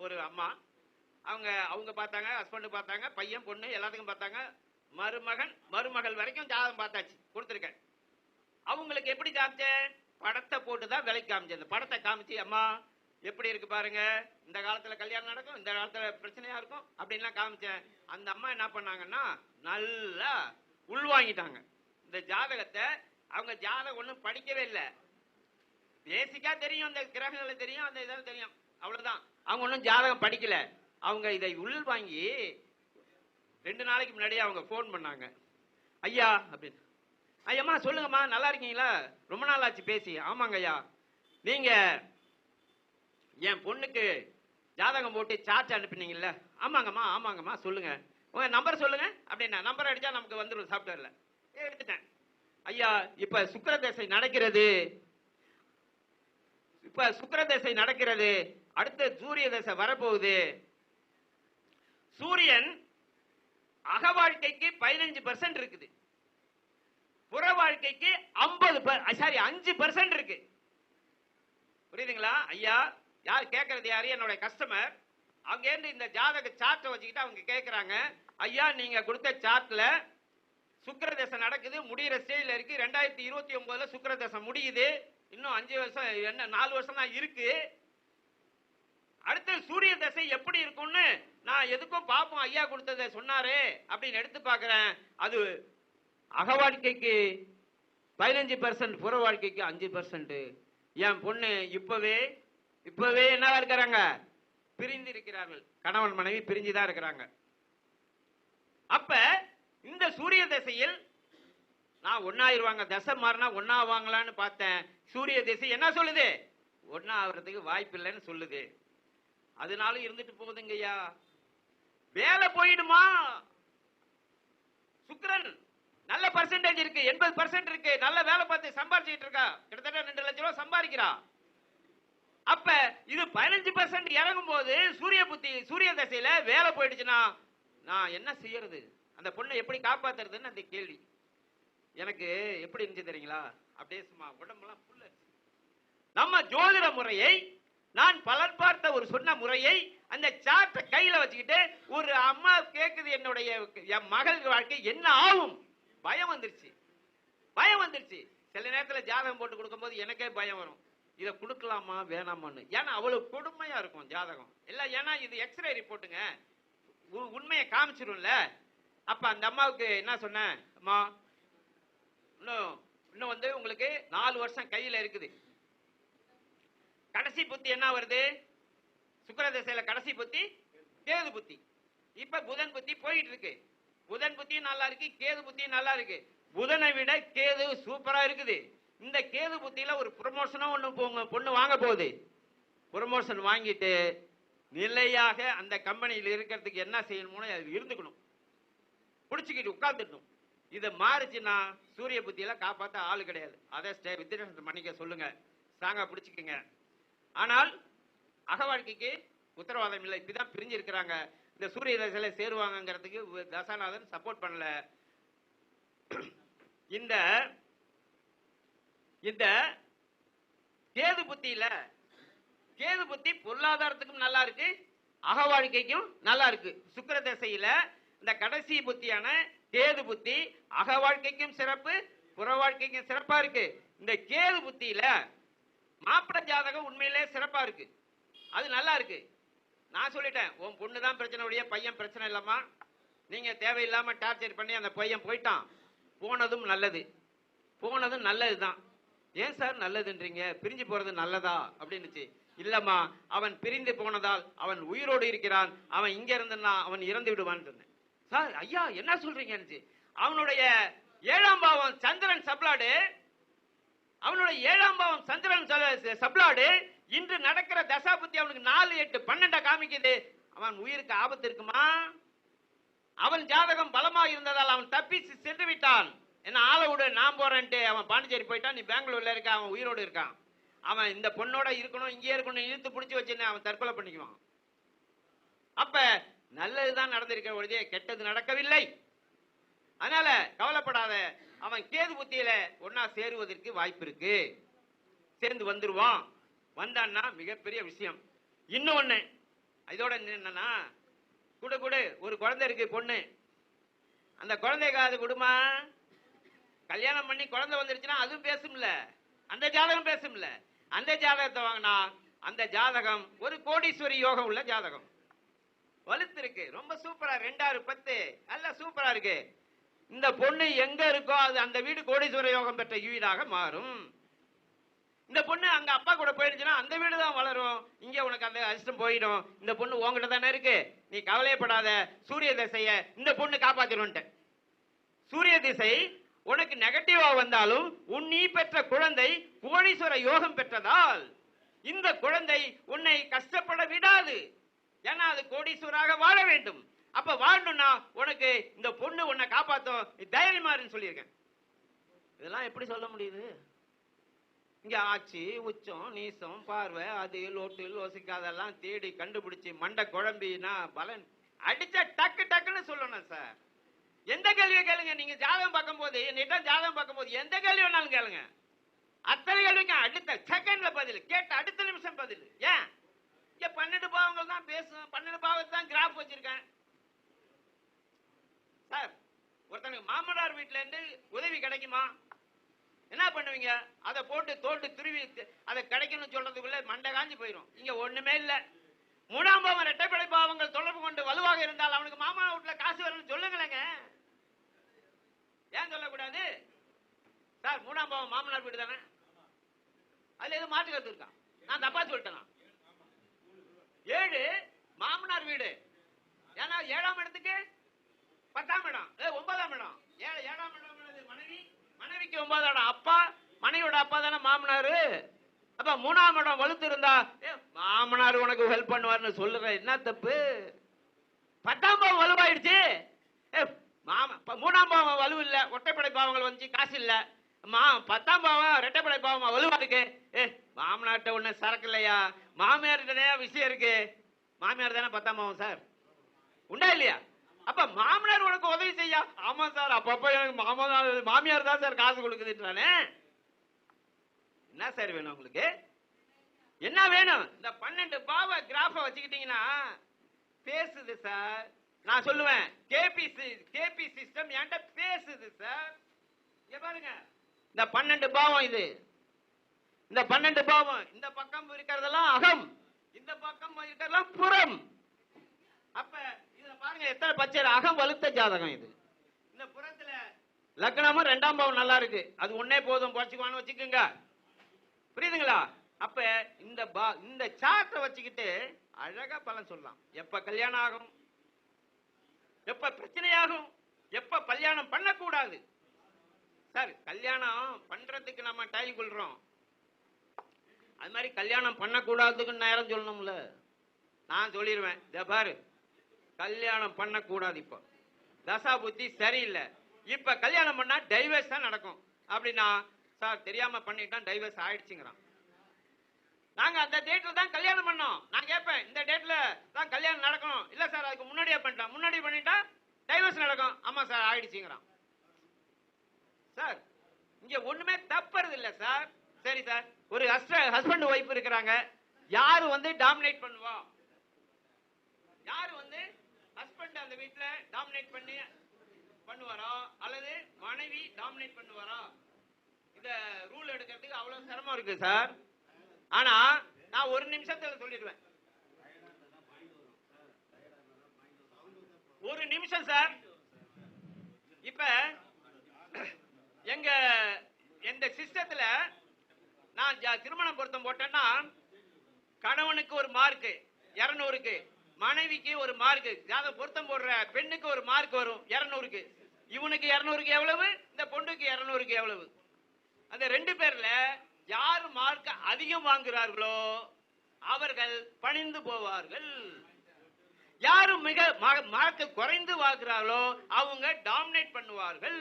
ஒரு அம்மா, அவங்க பார்த்தாங்க, ஹஸ்பண்ட் பார்த்தாங்க, பையன் பொண்ணு எல்லாத்துக்கும் பார்த்தாங்க, மருமகள் வரைக்கும் ஜாதகம் பார்த்தாச்சு, கொடுத்துருக்கேன். அவங்களுக்கு எப்படி காமிச்சேன்? படத்தை போட்டு தான் விலைக்கு காமிச்சேன். அந்த படத்தை காமிச்சு, அம்மா எப்படி இருக்கு பாருங்க, இந்த காலத்துல கல்யாணம் நடக்கும், இந்த காலத்துல பிரச்சனையா இருக்கும் அப்படின்லாம் காமிச்சேன். அந்த அம்மா என்ன பண்ணாங்கன்னா நல்லா உள்வாங்கிட்டாங்க இந்த ஜாதகத்தை. அவங்க ஜாதகம் ஒன்றும் படிக்கவே இல்லை, பேசிக்கா தெரியும், அந்த கிரகங்களை தெரியும், அந்த இதெல்லாம் தெரியும், அவ்வளவுதான். அவங்க ஒன்றும் ஜாதகம் படிக்கல. அவங்க இதை உள் வாங்கி 2 நாளைக்கு முன்னாடியே அவங்க ஃபோன் பண்ணாங்க. ஐயா அப்படின்னு. ஐயம்மா சொல்லுங்கம்மா, நல்லா இருக்கீங்களா? ரொம்ப நாள் ஆச்சு பேசி. ஆமாங்க ஐயா, நீங்க என் பொண்ணுக்கு ஜாதகம் போட்டு சார்ஜ் அனுப்பினீங்கல்ல? ஆமாங்கம்மா சொல்லுங்க, உங்க நம்பர் சொல்லுங்க அப்படின்னா. நம்பர் அடிச்சா நமக்கு வந்துடும் சாஃப்ட்வேர்ல. எடுத்துட்டேன். ஐயா, இப்ப சுக்கிர தசை நடக்கிறது, அடுத்து சூரிய தசை வரப்போகுது. சூரியன் அக வாழ்க்கைக்கு 15% இருக்குது, புற வாழ்க்கைக்கு 5% இருக்கு. புரியுதுங்களா ஐயா? யார் கேட்கறது? யாரு? என்னோட கஸ்டமர். அவங்க இருந்து இந்த ஜாதக சார்ட்டை வச்சுக்கிட்டு அவங்க கேட்கறாங்க, ஐயா நீங்க கொடுத்த சார்ட்ல சுக்கிர தசை நடக்குது, முடிகிற ஸ்டேஜ்ல இருக்கு, 2029ல சுக்கிர தசை முடியுது, இன்னும் 5 வருஷம், என்ன 4 வருஷம் தான் இருக்கு. அடுத்து சூரிய தசை எப்படி இருக்கும்னு நான் எதுக்கும் பாப்போம், ஐயா கொடுத்ததை சொன்னாரு அப்படின்னு எடுத்து பாக்குறேன். அது அக வாழ்க்கைக்கு 15%, புற வாழ்க்கைக்கு 5%. என் பொண்ணு இப்பவே என்னவா இருக்கிறாங்க? பிரிந்து இருக்கிறார்கள். கணவன் மனைவி பிரிஞ்சுதான் இருக்கிறாங்க. அப்ப இந்த சூரிய தசையில் நான் ஒன்னாயிருவாங்க, தசை மாறினா ஒன்னாவாங்களான்னு பார்த்தேன். சூரிய திசை என்ன சொல்லுது? ஒன்னா ஆகிறதுக்கு வாய்ப்பு இல்லைன்னு சொல்லுது. அதனால இருந்துட்டு போகுதுங்கய்யா. வேலை போயிடுமா? சுக்கிரன் நல்ல பர்சன்டேஜ் இருக்கு, 80% இருக்கு, நல்ல வேலை பார்த்து சம்பாதிச்சுட்டு இருக்கா, கிட்டத்தட்ட 2 லட்சம் ரூபாய் சம்பாதிக்கிறா. அப்ப இது 15% இறங்கும் போது சூரிய தசையில வேலை போயிடுச்சுன்னா நான் என்ன செய்யறது? அந்த பொண்ணை எப்படி காப்பாத்துறதுன்னு அந்த கேள்வி எனக்கு எப்படி இருந்துச்சு தெரியுங்களா? அப்படியே சும்மா உடம்பெல்லாம் புல்ல. நம்ம ஜோதிட முறையை, நான் பலர் பார்த்த ஒரு சொன்ன முறையை அந்த சார்ட்டை கையில வச்சுக்கிட்டு ஒரு அம்மா கேக்குது, என் மகள் வாழ்க்கை என்ன ஆகும்? பயம் வந்துருச்சு. சில நேரத்தில் ஜாதகம் போட்டு கொடுக்கும் போது எனக்கே பயம் வரும், இதை கொடுக்கலாமா வேணாமான்னு. ஏன்னா அவ்வளவு கொடுமையா இருக்கும் ஜாதகம் இல்ல. ஏன்னா இது எக்ஸ்ரே ரிப்போர்ட்டுங்க, உண்மையை காமிச்சிரும்ல. அப்ப அந்த அம்மாவுக்கு என்ன சொன்னேன், அம்மா இன்னும் வந்து உங்களுக்கு 4 வருஷம் கையில இருக்குது. கடைசி புத்தி என்ன வருது? சுக்கிர தசையில கடைசி புத்தி கேது புத்தி. இப்ப புதன் புத்தி போயிட்டு இருக்கு. புதன் புத்தியும் நல்லா இருக்கு, கேது புத்தியும் நல்லா இருக்கு. புதனை விட கேது சூப்பரா இருக்குது. இந்த கேது புத்தியில ஒரு ப்ரமோஷனும் ஒண்ணு பொண்ணு வாங்க போகுது. ப்ரமோஷன் வாங்கிட்டு நிலையாக அந்த கம்பெனியில் இருக்கிறதுக்கு என்ன செய்யணுமோ அது இருந்துக்கணும், பிடிச்சிக்கிட்டு உட்கார்ந்துடணும். இதை மாறிச்சுன்னா சூரிய புத்தியில காப்பாற்ற ஆளு கிடையாது. அதை வித்தியாசம் பண்ணிக்க சொல்லுங்க, ஸ்ட்ராங்கா பிடிச்சிக்கங்க. ஆனால் அக வாழ்க்கைக்கு உத்தரவாதம் இல்லை. இப்படிதான் பிரிஞ்சு இருக்கிறாங்க. இந்த சூரிய தசையில சேருவாங்கிறதுக்கு தசாநாதன் சப்போர்ட் பண்ணல. இந்த கேது புத்தி பொருளாதாரத்துக்கும் நல்லா இருக்கு, அக வாழ்க்கைக்கும் நல்லா இருக்கு. சுக்கிர தசையில இந்த கடைசி புத்தியான கேது புத்தி அக வாழ்க்கைக்கும் சிறப்பு, புற வாழ்க்கைக்கும் சிறப்பா இருக்கு. இந்த கேது புத்தியில மாப்பிள்ளை ஜாதகம் உண்மையிலே சிறப்பா இருக்கு, அது நல்லா இருக்கு. நான் சொல்லிட்டேன், உன் பொண்ணு தான் பிரச்சனை உடைய, பையன் பிரச்சனை இல்லம்மா. நீங்க தேவையில்லாம டார்ச்சர் பண்ணி அந்த பையன் போயிட்டான். போனதும் நல்லதுதான். ஏன் சார் நல்லதுன்றீங்க? பிரிஞ்சு போறது நல்லதா அப்படின்னுச்சு. இல்லம்மா, அவன் பிரிந்து போனதால் அவன் உயிரோடு இருக்கிறான், அவன் இங்க இருந்தா அவன் இறந்து விடுவான்னு சொன்னேன். சார் ஐயா என்ன சொல்றீங்க? அவனுடைய 7ஆம் பாவம் சந்திரன் சப்ளாடு இன்று நடக்கிற தசாபுத்தி அவனுக்கு 4, 8, 12 காமிக்குது. அவன் உயிருக்கு ஆபத்து இருக்குமா? அவன் ஜாதகம் பலமா இருந்ததால் அவன் தப்பி சென்று விட்டான். என்ன ஆளை விடு, நான் போறேன்ட்டு அவன் பாண்டிச்சேரி போயிட்டான், நீ பெங்களூர்ல இருக்க, அவன் உயிரோடு இருக்கான். அவன் இந்த பொண்ணோட இருக்கணும், இங்கே இருக்கணும், இழுத்து பிடிச்சி வச்சுன்னு அவன் தற்கொலை பண்ணிக்குவான். அப்ப நல்லதுதான் நடந்திருக்க பொழுதே கெட்டது நடக்கவில்லை. அதனால கவலைப்படாத. அவன் கேது புத்தியில ஒன்னா சேருவதற்கு வாய்ப்பு இருக்கு. சேர்ந்து வந்துருவான். வந்தான்னா மிகப்பெரிய விஷயம். இன்னொன்னு இதோட என்னன்னா, கூட கூட ஒரு குழந்தை இருக்கு, பொண்ணு. அந்த குழந்தைக்காது குடுமா கல்யாணம் பண்ணி குழந்தை வந்துருச்சுன்னா அதுவும் பேசும்ல, அந்த ஜாதகம் பேசும்ல. அந்த ஜாதகத்தை வாங்கினா அந்த ஜாதகம் ஒரு கோடீஸ்வரி யோகம் உள்ள ஜாதகம், வலுத்து இருக்கு, ரொம்ப சூப்பரா 2/10 நல்ல சூப்பரா இருக்கு. இந்த பொண்ணு எங்க இருக்கோ அது அந்த வீடு கோடீஸ்வர யோகம் பெற்ற வீடாக மாறும். இந்த பொண்ணு அங்க அப்பா கூட போயிடுச்சுன்னா அந்த வீடு தான் வளரும். இங்க உனக்கு அந்த அதிர்ஷ்டம் போயிடும். இந்த பொண்ணு உங்ககிட்ட தானே இருக்கு, நீ கவலையப்படாத, சூரிய திசைய இந்த பொண்ணு காப்பாத்திடும். சூரிய திசை உனக்கு நெகட்டிவா வந்தாலும் உன் நீ பெற்ற குழந்தை கோடீஸ்வர யோகம் பெற்றதால் இந்த குழந்தை உன்னை கஷ்டப்பட விடாது. ஏன்னா அது கோடீஸ்வராக வாழ வேண்டும். அப்ப வாழணும்னா உனக்கு இந்த பொண்ணு உன்னை காப்பாத்தும், தைரியமாருன்னு சொல்லியிருக்கேன். இதெல்லாம் எப்படி சொல்ல முடியுது? இங்க ஆட்சி, உச்சம், நீசம், பார்வை, அது லோட்டு லோசிக்காதெல்லாம் தேடி கண்டுபிடிச்சு மண்டை குழம்பினா பலன் அடிச்சா டக்கு டக்குன்னு சொல்லணும் சார். எந்த கேள்வியை கேளுங்க, நீங்க ஜாதகம் பார்க்கும் போது, என்னிடம் ஜாதகம் பார்க்கும் போது எந்த கேள்வி வேணாலும் கேளுங்க, அத்தனை கேள்விக்கு அடுத்த செகண்ட்ல பதில், கேட்ட அடுத்த நிமிஷம் பதில். ஏன் இங்க 12 பாவங்கள் தான் பேசும், 12 பாவத்தை தான் கிராஃப் வச்சிருக்கேன் சார். ஒருத்தனுக்கு மாமனார் வீட்டுல இருந்து உதவி கிடைக்குமா? என்ன பண்ணுவீங்க? அதை போட்டு தோண்டு துருவி அதை கிடைக்கணும்னு சொல்றதுக்குள்ள மண்டை காஞ்சி போயிடும். இங்க ஒண்ணுமே இல்ல. 3ஆம் பாவம் இரட்டைப்படை பாவங்கள் தொடர்பு கொண்டு வலுவாக இருந்தால் அவனுக்கு மாமா வீட்டுல காசு வரணும்னு சொல்லுங்களேங்க. ஏன் சொல்லக்கூடாது சார்? 3ஆம் பாவம் மாமனார் வீடு தானே, அதுல எதுவும் மாற்று கருத்து இருக்கான்? நான் தப்பா சொல்லிட்டேன். 7 மாமனார் வீடு. ஏன்னா 7ஆம் இடத்துக்கு 10ஆம் இடம், 9ஆம் இடம். 7ஆம் இடம் மனைவி, மனைவிக்கு 9ஆம் இடம் அப்பா, மனைவியோட அப்பா தானே மாமனாரு. அப்ப 3ஆம் இடம் வலுத்து இருந்தா மாமனார் உனக்கு ஹெல்ப் பண்ணுவார்னு சொல்லுற என்ன தப்பு? 10ஆம் பாவம் வலுவாயிடுச்சு. 3ஆம் பாவம் வலு இல்ல, ஒற்றைப்படை பாவங்கள் வந்து காசு இல்ல. 10ஆம் பாவம் இரட்டைப்படை பாவம் வலுவா இருக்கு. மாமனார்ட்ட ஒண்ணு சரக்கு இல்லையா, மாமியார்கிட்ட விஷயம் இருக்கு. மாமியார் தானே 10ஆம் பாவம் சார், உண்டா இல்லையா? அப்ப மாமனார் உனக்கு உதவி செய்யா? ஆமா சார், அப்பப்ப எனக்கு மாமியார் தான் சார் காசு கொடுக்குதுன்றானே. என்ன சார் வேணும் உங்களுக்கு? என்ன வேணும்? இந்த 12 பாவ கிராஃப வச்சுக்கிட்டீங்கன்னா பேசுது சார். நான் சொல்லுவேன் கேபி சிஸ்டம் என்கிட்ட பேசுது சார். இங்க பாருங்க, இந்த 12 பாவம், இது இந்த 12 பாவம், இந்த பக்கம் இருக்கிறதெல்லாம் அகம், இந்த பக்கம் இருக்கிறதெல்லாம் புறம். அப்ப இதுல பாருங்க எத்தனை பச்சை அகம் வலுத்த ஜாதகம் இது. இந்த புறத்துல லக்னமும் 2ஆம் பாவம் நல்லா இருக்கு, அது ஒன்னே போதும் குறைச்சுக்குவான்னு வச்சுக்கோங்க. புரியுதுங்களா? அப்ப இந்த சார்ட்டை வச்சுக்கிட்டு அழகா பலன் சொல்லலாம். எப்ப கல்யாணம் ஆகும், எப்ப பிரச்சனையாகும், எப்ப கல்யாணம் பண்ணக்கூடாது. சார் கல்யாணம் பண்றதுக்கு நம்ம டைம் கொள்றோம், அது மாதிரி கல்யாணம் பண்ணக்கூடாதுக்கு நேரம் சொல்லணும்ல. நான் சொல்லிடுவேன், இத பாரு கல்யாணம் பண்ணக்கூடாது, இப்ப தசா புத்தி சரியில்லை, இப்ப கல்யாணம் பண்ணா டைவர்ஸ் தான் நடக்கும் அப்படின்னா, சார் தெரியாம பண்ணிட்டான் டைவர்ஸ் ஆயிடுச்சுங்கிறான். நாங்க அந்த டேட்ல தான் கல்யாணம் பண்ணோம். நான் கேட்பேன், இந்த டேட்ல தான் கல்யாணம் நடக்கணும். இல்ல சார் அதுக்கு முன்னாடியே பண்ணிட்டான், முன்னாடி பண்ணிட்டா டைவர்ஸ் நடக்கும். ஆமா சார் ஆயிடுச்சுங்கிறான். சார் இங்க ஒண்ணுமே தப்புறது இல்ல சார். சரி சார், ஒரு ஹஸ்பண்ட் ஒய்ஃப் இருக்கிறாங்க, யாரு வந்து டாமினேட் பண்ணுவா? யாரு வந்து ஹஸ்பண்ட் அந்த வீட்டுல டாமினேட் பண்ணுவாரா அல்லது மனைவி டாமினேட் பண்ணுவாரா? இந்த ரூல் எடுக்கிறதுக்கு அவ்வளவு சிரமம் இருக்கு சார். ஆனா நான் ஒரு நிமிஷத்துல சொல்லிடுவேன். ஒரு நிமிஷம் சார். இப்ப எங்க சிஸ்டத்துல நான் திருமணம் பொருத்தம் போட்டேன்னா கணவனுக்கு ஒரு மார்க் 200க்கு, மனைவிக்கு ஒரு மார்க், பொருத்தம் போடுற பெண்ணுக்கு ஒரு மார்க் வரும் 200க்கு. இவனுக்கு 200க்கு எவ்வளவு, இந்த பொண்ணுக்கு 200க்கு எவ்வளவு. அந்த 2 பேர்ல யார் மார்க் அதிகம் வாங்குறார்களோ அவர்கள் பணிந்து போவார்கள். யாரும் மிக மார்க் குறைந்து வாங்குறாங்களோ அவங்க டாமினேட் பண்ணுவார்கள்.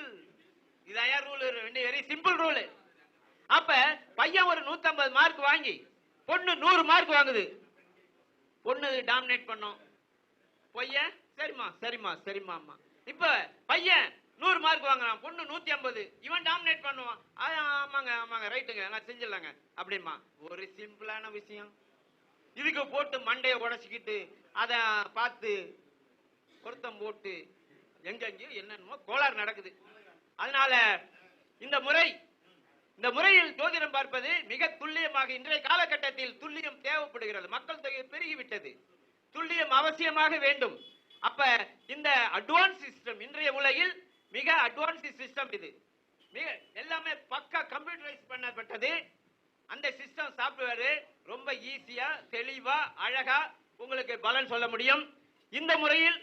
இதான் ரூல், வெரி சிம்பிள் ரூல். அப்ப பையன் ஒரு 150 மார்க் வாங்கி பொண்ணு 100 மார்க் வாங்குது, பொண்ணு டாமினேட் பண்ணும். பையன் சரிமா சரிமா சரிமா. இப்ப பையன் 100 மார்க் வாங்குறான், பொண்ணு 150, இவன் டாமினேட் பண்ணுவான். ஆமாங்க ஆமாங்க ரைட்டுங்க நான் செஞ்சிடலாங்க அப்படிமா. ஒரு சிம்பிளான விஷயம். இதுக்கு போட்டு மண்டையை உடச்சிக்கிட்டு அதை பார்த்து பொருத்தம் போட்டு எங்கெங்கேயும் என்னென்னமோ கோளாறு நடக்குது. அதனால இந்த முறையில் ஜோதிடம் பார்ப்பது மிக துல்லியமாக இன்றைய காலகட்டத்தில் துல்லியம் தேவைப்படுகிறது. மக்கள் தொகை பெருகிவிட்டது, துல்லியம் அவசியமாக வேண்டும். அப்ப இந்த அட்வான்ஸ் சிஸ்டம் இன்றைய உலகில் மிக அட்வான்ஸ் சிஸ்டம், இது மிக எல்லாமே பக்கா கம்ப்யூட்டரைஸ் பண்ணப்பட்டது. அந்த சிஸ்டம் சாப்ட்வேர் ரொம்ப ஈஸியா தெளிவா அழகா உங்களுக்கு பலன் சொல்ல முடியும். இந்த முறையில்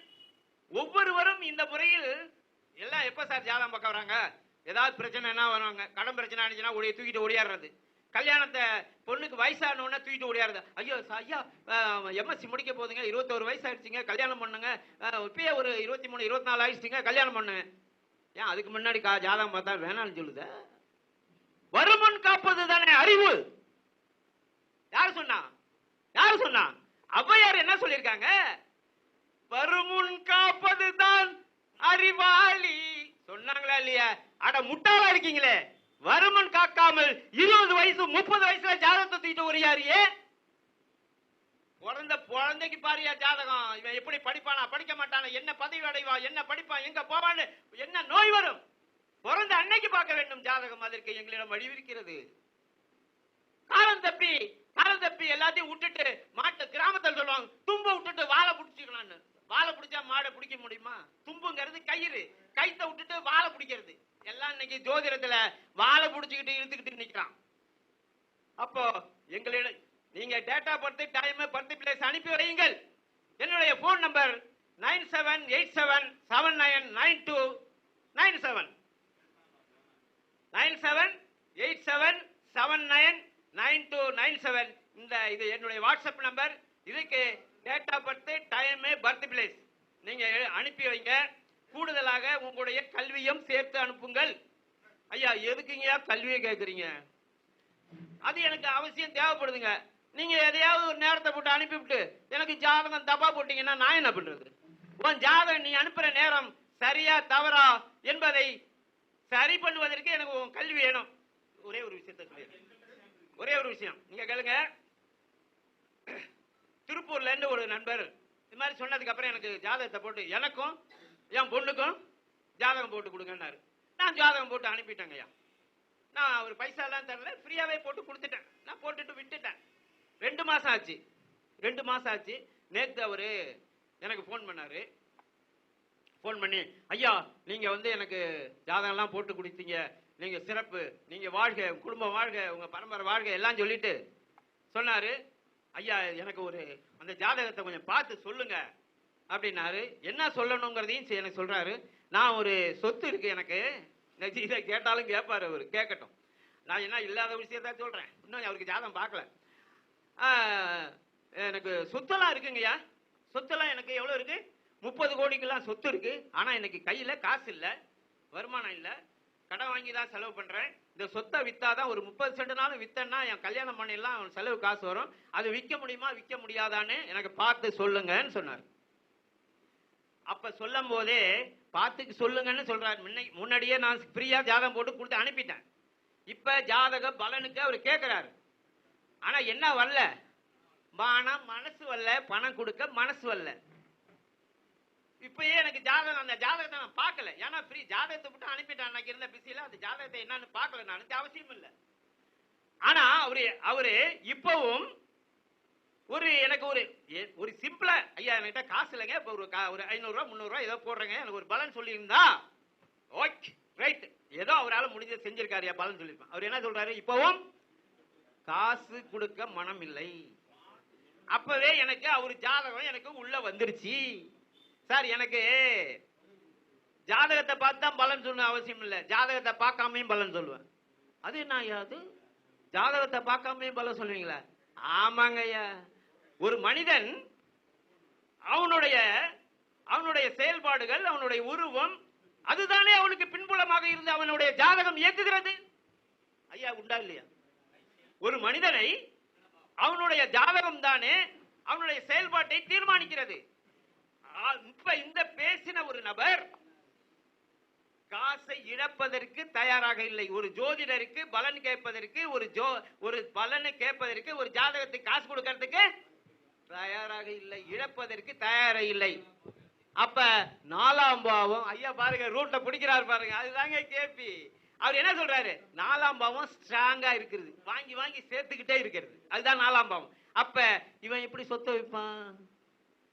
ஒவ்வொருவரும் இந்த முறையில் எல்லாம் எப்ப சார் ஜாதகம் பார்க்க வராங்க? ஏதாவது பிரச்சனை என்ன வருவாங்க, கடன் பிரச்சனை ஆனிச்சுன்னா தூக்கிட்டு ஓடியாடுறது. கல்யாணத்தை பொண்ணுக்கு வயசானோன்னா தூக்கிட்டு ஓடியாருது. ஐயோ ஐயா எம்எஸ்சி முடிக்க போதுங்க, 21 வயசு ஆயிடுச்சுங்க, கல்யாணம் பண்ணுங்க. இப்பயே ஒரு 23 24 ஆயிடுச்சுங்க, கல்யாணம் பண்ணுங்க. ஏன் அதுக்கு முன்னாடி ஜாதகம் பார்த்தா வேணாம்னு சொல்லுத? வருமுன் காப்பது தானே அறிவு. யாரு சொன்னா? ஔவையார் என்ன சொல்லியிருக்காங்க? வருமுன் காப்பது தான் அறிவாளி சொன்னாங்களா இல்லையா? அட முட்டாளா இருக்கீங்களே, வருமுன் காக்காமல் 20 வயசு 30 வயசுல ஜாதகத்தை தூக்கிட்டு ஒரியாரியே. குழந்தைக்கு பாரியா ஜாதகம், இவன் எப்படி படிப்பானா படிக்க மாட்டானா, என்ன பதவி அடைவா, என்ன படிப்பான், எங்க போவான்னு, என்ன நோய் வரும், பிறந்த அன்னைக்கு பார்க்க வேண்டும் ஜாதகம். அதற்கு எங்களிடம் வழிவிருக்கிறது. காலம் தப்பி எல்லாத்தையும் விட்டுட்டு மாட்டு கிராமத்தில் சொல்லுவாங்க, தும்ப விட்டுட்டு வாழை பிடிச்சிக்கலான்னு. வாழை பிடிச்சா மாடை பிடிக்க முடியுமா? தும்புங்கிறது கயிறு, கைத்த விட்டுட்டு வாழை பிடிக்கிறது. எல்லாம் இன்னைக்கு ஜோதிடத்துல வாழை பிடிச்சிக்கிட்டு இழுத்துக்கிட்டு நிக்கிறான். அப்போ எங்களிடம் நீங்க data birth time birth place அனுப்பி வையுங்கள். என்னுடைய போன் நம்பர் 9787799297 9787799297. இது என்னுடைய வாட்ஸ்அப் நம்பர். இதுக்கு data birth time birth place நீங்க அனுப்பி வைங்க. கூடுதலாக உங்களுடைய கல்வியும் சேர்த்து அனுப்புங்கள். ஐயா எதுக்குங்க கல்வியை கேட்குறீங்க? அது எனக்கு அவசியம் தேவைப்படுதுங்க. நீங்க எதையாவது ஒரு நேரத்தை போட்டு அனுப்பிவிட்டு எனக்கு ஜாதகம் தப்பா போட்டீங்கன்னா நான் என்ன பண்றது? உன் ஜாதகம் நீ அனுப்புற நேரம் சரியா தவறா என்பதை சரி பண்ணுவதற்கு எனக்கு உன் கல்வி வேணும். ஒரே ஒரு விஷயம் நீங்க கேளுங்க. திருப்பூர்ல இருந்து ஒரு நண்பர் இது மாதிரி சொன்னதுக்கு அப்புறம் எனக்கு ஜாதகத்தை போட்டு எனக்கும் என் பொண்ணுக்கும் ஜாதகம் போட்டு கொடுங்கன்னாரு. நான் ஜாதகம் போட்டு அனுப்பிட்டேங்கய்யா. நான் ஒரு பைசா எல்லாம் தரல, ஃப்ரீயாவே போட்டு கொடுத்துட்டேன். நான் போட்டுட்டு விட்டுட்டேன். 2 மாசம் ஆச்சு. நேத்து அவரு எனக்கு போன் பண்ணாரு. போன் பண்ணி, ஐயா நீங்க எனக்கு ஜாதகம் எல்லாம் போட்டு கொடுத்தீங்க, நீங்க சிறப்பு, நீங்க வாழ்க, குடும்பம் வாழ்க, உங்க பரம்பரை வாழ்க எல்லாம் சொல்லிட்டு சொன்னாரு. ஐயா எனக்கு அந்த ஜாதகத்தை கொஞ்சம் பார்த்து சொல்லுங்க அப்படின்னாரு. என்ன சொல்லணுங்கிறதையும் எனக்கு சொல்றாரு. நான் ஒரு சொத்து இருக்கு எனக்கு, இதை கேட்டாலும் கேட்பாரு அவரு, கேட்கட்டும். நான் என்ன இல்லாத விஷயத்த சொல்றேன், இன்னும் அவருக்கு ஜாதகம் பார்க்கல. எனக்கு சொத்தெல்லாம் இருக்குங்கய்யா. சொத்தெல்லாம் எனக்கு எவ்வளவு இருக்கு? 30 கோடிக்கெல்லாம் சொத்து இருக்கு. ஆனா எனக்கு கையில காசு இல்ல, வருமானம் இல்ல, கடன் வாங்கி தான் செலவு பண்றேன். இந்த சொத்தை வித்தாதான் ஒரு 30 சென்ட்னாலும் வித்தன்னா என் கல்யாணம் பண்ணிடலாம், செலவு காசு வரும். அது விற்க முடியுமா விற்க முடியாதான்னு எனக்கு பார்த்து சொல்லுங்கன்னு சொன்னார். அப்ப சொல்லும் போதே பார்த்துக்கு சொல்லுங்கன்னு சொல்றாரு. முன்னாடியே நான் ஃப்ரீயா ஜாதகம் போட்டு கொடுத்து அனுப்பிட்டேன். இப்ப ஜாதக பலனுக்கு அவர் கேட்கிறாரு. ஆனா என்ன வரல? மனசு வரல, பணம் கொடுக்க மனசு வரல. இப்பயே எனக்கு ஜாதகம், அந்த ஜாதகத்தை நான் பார்க்கல. ஏன்னா ஃப்ரீ ஜாதகத்தை விட்டு அனுப்பிட்டேன். அன்னைக்கு இருந்த பிஸியில அந்த ஜாதகத்தை என்னன்னு பார்க்கல. நான் அவசியம் இல்லை. ஆனா அவரு இப்பவும் எனக்கு ஒரு சிம்பிளா, ஐயா என்கிட்ட காசு இல்லைங்க, இப்ப ஒரு 500 ரூபா 300 ரூபா ஏதோ போடுறேங்க, எனக்கு ஒரு பலன் சொல்லியிருந்தா ஓகே ரைட், ஏதோ அவரால் முடிஞ்ச செஞ்சிருக்காரு பலன் சொல்லியிருப்பான். அவர் என்ன சொல்றாரு? இப்பவும் காசு கொடுக்க மனம் இல்லை. அப்பவே எனக்கு அவரு ஜாதகம் எனக்கு உள்ள வந்துருச்சு. சார் எனக்கு ஜாதகத்தை பார்த்து தான் பலன் சொல்ல அவசியம் இல்லை, ஜாதகத்தை பார்க்காமையும் பலன் சொல்லுவேன். அது என்ன ஐயா? அது ஜாதகத்தை பார்க்காமையும் பலன் சொல்லுவீங்களா? ஆமாங்க ஐயா. ஒரு மனிதன் அவனுடைய செயல்பாடுகள், அவனுடைய உருவம், அதுதானே அவனுக்கு பின்புலமாக இருந்து அவனுடைய ஜாதகம் இயக்குகிறது. ஐயா உண்டா இல்லையா? ஒரு மனிதனை அவனுடைய ஜாதகம் தானே அவனுடைய செயல்பாட்டை தீர்மானிக்கிறது. இப்ப இந்த பேசின ஒரு நபர் காசை இழப்பதற்கு தயாராக இல்லை. ஒரு ஜோதிடருக்கு பலன் கேட்பதற்கு, ஒரு பலனை கேட்பதற்கு, ஒரு ஜாதகத்துக்கு காசு கொடுக்கறதுக்கு தயாராக இல்லை, இழப்பதற்கு தயாரா இல்லை. அப்ப 4ஆம் பாவம், ஐயா பாருங்க ரூட்ட பிடிக்கிறாரு பாருங்க, அதுதாங்க கேபி. அவர் என்ன சொல்றாரு? 4ஆம் பாவம் ஸ்ட்ராங்கா இருக்குது, வாங்கி வாங்கி சேர்த்துக்கிட்டே இருக்கிறது, அதுதான் 4ஆம் பாவம். அப்ப இவன் எப்படி சொத்தை விற்பான்?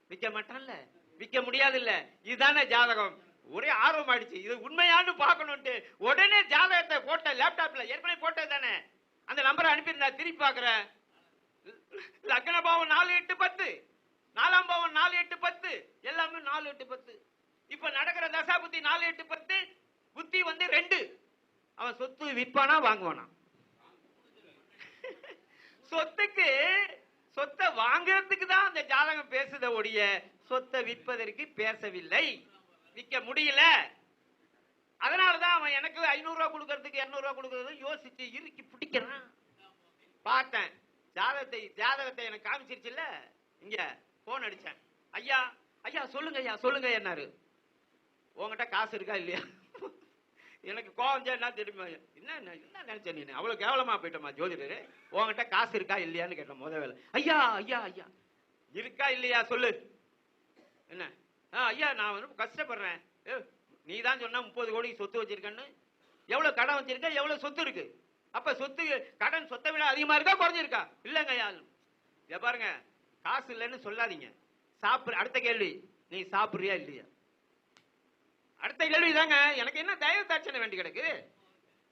விற்க மாட்டான்ல, விற்க முடியாது இல்ல. இதுதானே ஜாதகம். ஒரே ஆர்வம் ஆயிடுச்சு, இது உண்மையானு பார்க்கணும்ட்டு உடனே ஜாதகத்தை போட்ட லேப்டாப்ல, ஏற்கனவே போட்டது தானே, அந்த நம்பரை அனுப்பியிருந்தா திருப்பி பாக்குறேன். லக்ன பாவம் 4 8 10, 4ஆம் பாவம் 4 8 10, எல்லாமே 4 8 10. இப்ப நடக்கிற தசா புத்தி 4 8 10, புத்தி வந்து 2. அவன் சொத்து விற்பானா வாங்குவானா? சொத்தை வாங்குறதுக்கு தான் அந்த ஜாதகம் பேசுத ஒழிய சொத்தை விற்பதற்கு பேசவில்லை. விற்க முடியல. அதனாலதான் அவன் எனக்கு 500 ரூபாய் கொடுக்கறதுக்கு 200 ரூபாய் கொடுக்கறது யோசிச்சு இறுக்கி பிடிக்கிறான். பார்த்தேன் ஜாதகத்தை எனக்கு காமிச்சிருச்சு இல்ல. இங்க போன் அடிச்சேன், ஐயா ஐயா சொல்லுங்க ஐயா சொல்லுங்க என்னாரு. உங்ககிட்ட காசு இருக்கா இல்லையா? எனக்கு கோவம் என்ன தெரியுமா, என்ன நினைச்ச நீ, அவ்வளவு கேவலமா போயிட்டோமா ஜோதிடரு? உங்ககிட்ட காசு இருக்கா இல்லையான்னு கேட்டேன் முத வேலை. ஐயா ஐயா ஐயா இருக்கா இல்லையா சொல்லு. என்ன? ஐயா நான் வந்து கஷ்டப்படுறேன். நீ தான் சொன்ன 30 கோடி சொத்து வச்சிருக்கேன்னு. எவ்வளவு கடன் வச்சிருக்க, எவ்வளவு சொத்து இருக்கு? அப்ப சொத்து கடன் சொத்தை விட அதிகமா இருக்கா குறைஞ்சிருக்கா? இல்லங்க ஐயா. இத பாருங்க, காசு இல்லைன்னு சொல்லாதீங்க. அடுத்த கேள்வி, நீ சாப்பிடுறியா இல்லையா? அடுத்த கேள்வி தாங்க. எனக்கு என்ன தயவு தாட்சணை வேண்டி கிடக்கு?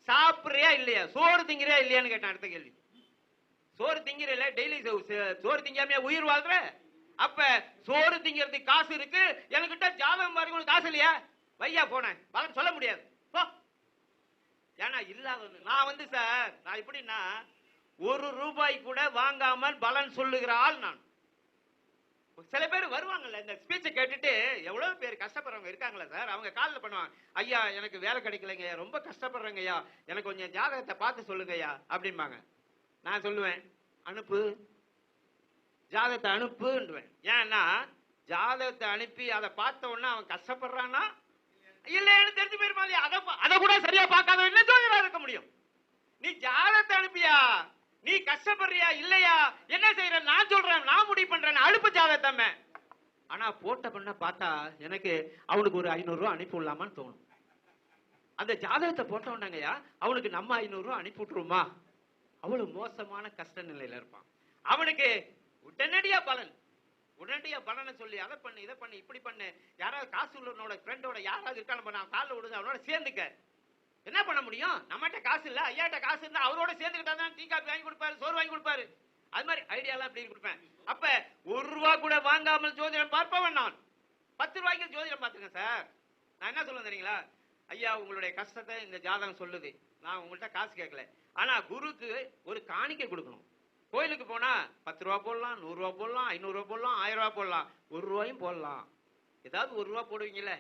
சாப்பிடுறியா இல்லையா, சோறு திங்கிறியா இல்லையான்னு கேட்டேன். அடுத்த கேள்வி, சோறு திங்கிறல, டெய்லி சோறு திங்காமையா உயிர் வாழ்ற? அப்ப சோறு திங்கிறதுக்கு காசு இருக்கு, என்கிட்ட ஜாதகம் பாருங்க காசு இல்லையா, வையா போனேன் பலன் சொல்ல முடியாது. ஏன்னா இல்லாத நான் வந்து சார், நான் எப்படின்னா 1 ரூபாய் கூட வாங்காமல் பலன் சொல்லுகிற ஆள் நான். சில பேர் வருவாங்கல்ல, இந்த ஸ்பீச்சை கேட்டுட்டு எவ்வளவு பேர் கஷ்டப்படுறவங்க இருக்காங்களா சார், அவங்க காலில் பண்ணுவாங்க, ஐயா எனக்கு வேலை கிடைக்கலைங்க, ரொம்ப கஷ்டப்படுறேங்க ஐயா, எனக்கு கொஞ்சம் ஜாதகத்தை பார்த்து சொல்லுங்க ஐயா அப்படிம்பாங்க. நான் சொல்லுவேன், அனுப்பு ஜாதகத்தை அனுப்புன்றேன். ஏன்னா ஜாதகத்தை அனுப்பி அதை பார்த்த உடனே அவன் கஷ்டப்படுறான்னா இல்லைன்னு தெரிஞ்சு போயிருமா இல்லையா? அதை கூட சரியா பார்க்காத என்ன ஜோதிடரா இருக்க முடியும்? நீ ஜாதகத்தை அனுப்பியா, நீ கஷ்டப்படுறியா இல்லையா, என்ன செய்யற நான் சொல்றேன், நான் முடிவு பண்றேன், அனுப்பு ஜாதகத்தை. ஆனா போட்ட பண்ண பார்த்தா எனக்கு அவனுக்கு ஒரு 500 ரூபாய் அனுப்பி விடலாமான்னு தோணும். அந்த ஜாதகத்தை போட்ட உடனேங்கய்யா அவனுக்கு நம்ம 500 ரூபாய் அனுப்பி விட்டுருமா? அவ்வளவு மோசமான கஷ்ட நிலையில இருப்பான். அவனுக்கு உடனடியா பலனை சொல்லி அதை பண்ணு இதை பண்ணு இப்படி பண்ணு, யாராவது காசு உள்ளவனோட ஃப்ரெண்டோட யாராவது இருக்கான பண்ண காலில் விடுங்க, அவனோட சேர்ந்துக்க. என்ன பண்ண முடியும்? நம்மகிட்ட காசு இல்ல, ஐயாட்ட காசு இருந்தா அவரோட சேர்ந்துக்கிட்டா தான் டீ காப்பி வாங்கி கொடுப்பாரு, சோறு வாங்கி கொடுப்பாரு. அது மாதிரி ஐடியாலாம் இப்படி கொடுப்பேன். அப்ப 1 ரூபா கூட வாங்காமல் ஜோதிடம் பார்ப்பவன் நான். 10 ரூபாய்க்கு ஜோதிடம் பார்த்துருக்கேன் சார். நான் என்ன சொல்ல தெரியுங்களா, ஐயா உங்களுடைய கஷ்டத்தை இந்த ஜாதகம் சொல்லுது, நான் உங்கள்கிட்ட காசு கேட்கல, ஆனா குருக்கு ஒரு காணிக்கை கொடுக்கணும். கோயிலுக்கு போனா 10 ரூபா போடலாம், 100 ரூபா போடலாம், 500 ரூபா போடலாம், 1000 ரூபா போடலாம், 1 ரூபாயும் போடலாம். ஏதாவது 1 ரூபா போடுவீங்கல்ல,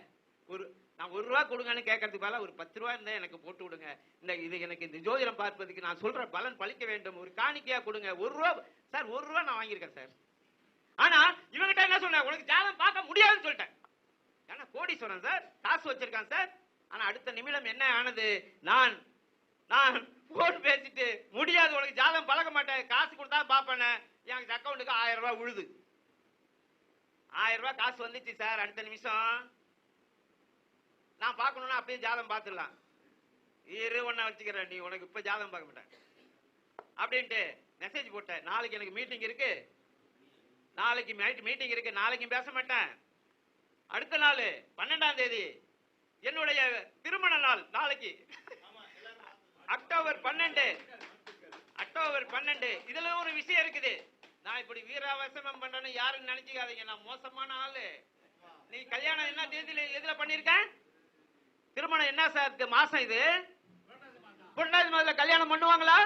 நான் 1 ரூபா கொடுங்கன்னு கேட்கறதுக்கு மேல ஒரு 10 ரூபா இருந்தா எனக்கு போட்டு விடுங்க, இது எனக்கு இந்த ஜோதிடம் பார்ப்பதுக்கு நான் சொல்ற பலன் பலிக்க வேண்டும், ஒரு காணிக்கையா கொடுங்க. 1 ரூபா சார், 1 ரூபா நான் வாங்கியிருக்கேன் சார். ஆனா இவங்கிட்ட என்ன சொன்னேன், உனக்கு ஜாதகம் பார்க்க முடியாதுன்னு சொல்லிட்டேன். ஏன்னா கோடீஸ்வரன் சார், காசு வச்சிருக்கான் சார். ஆனா அடுத்த நிமிடம் என்ன ஆனது, நான் போன் பேசிட்டு முடியாது, உனக்கு ஜாதகம் பழக மாட்டேன், காசு கொடுத்தா பாப்பேன், எனக்கு அக்கௌண்ட்டுக்கு 1000 ரூபாய் விழுது. 1000 ரூபாய் காசு வந்துச்சு சார். அடுத்த நிமிஷம் நான் பார்க்கணும்னா அப்படியே ஜாதகம் பார்த்துடலாம், ஒன்ன வச்சுக்கிறேன், நீ உனக்கு இப்ப ஜாதகம் பார்க்க மாட்டேன் அப்படின்ட்டு மெசேஜ் போட்டேன். நாளைக்கு எனக்கு மீட்டிங் இருக்கு, நாளைக்கு மீட்டிங் இருக்கு, நாளைக்கும் பேச மாட்டேன். அடுத்த நாள் 12ஆம் தேதி என்னுடைய திருமண நாள், நாளைக்கு அக்டோபர் 12. இதுல ஒரு விஷயம் இருக்குது. நான் இப்படி வீராவசனம் பண்றேன்னு யாரும் நினைச்சுக்காதீங்க, நான் மோசமான ஆளு. நீ கல்யாணம் என்ன தேதியில எதுல பண்ணிருக்க? திருமணம் என்ன சார் மாசம் இது? புரட்டாசி மாதத்துல கல்யாணம் பண்ணுவாங்களா?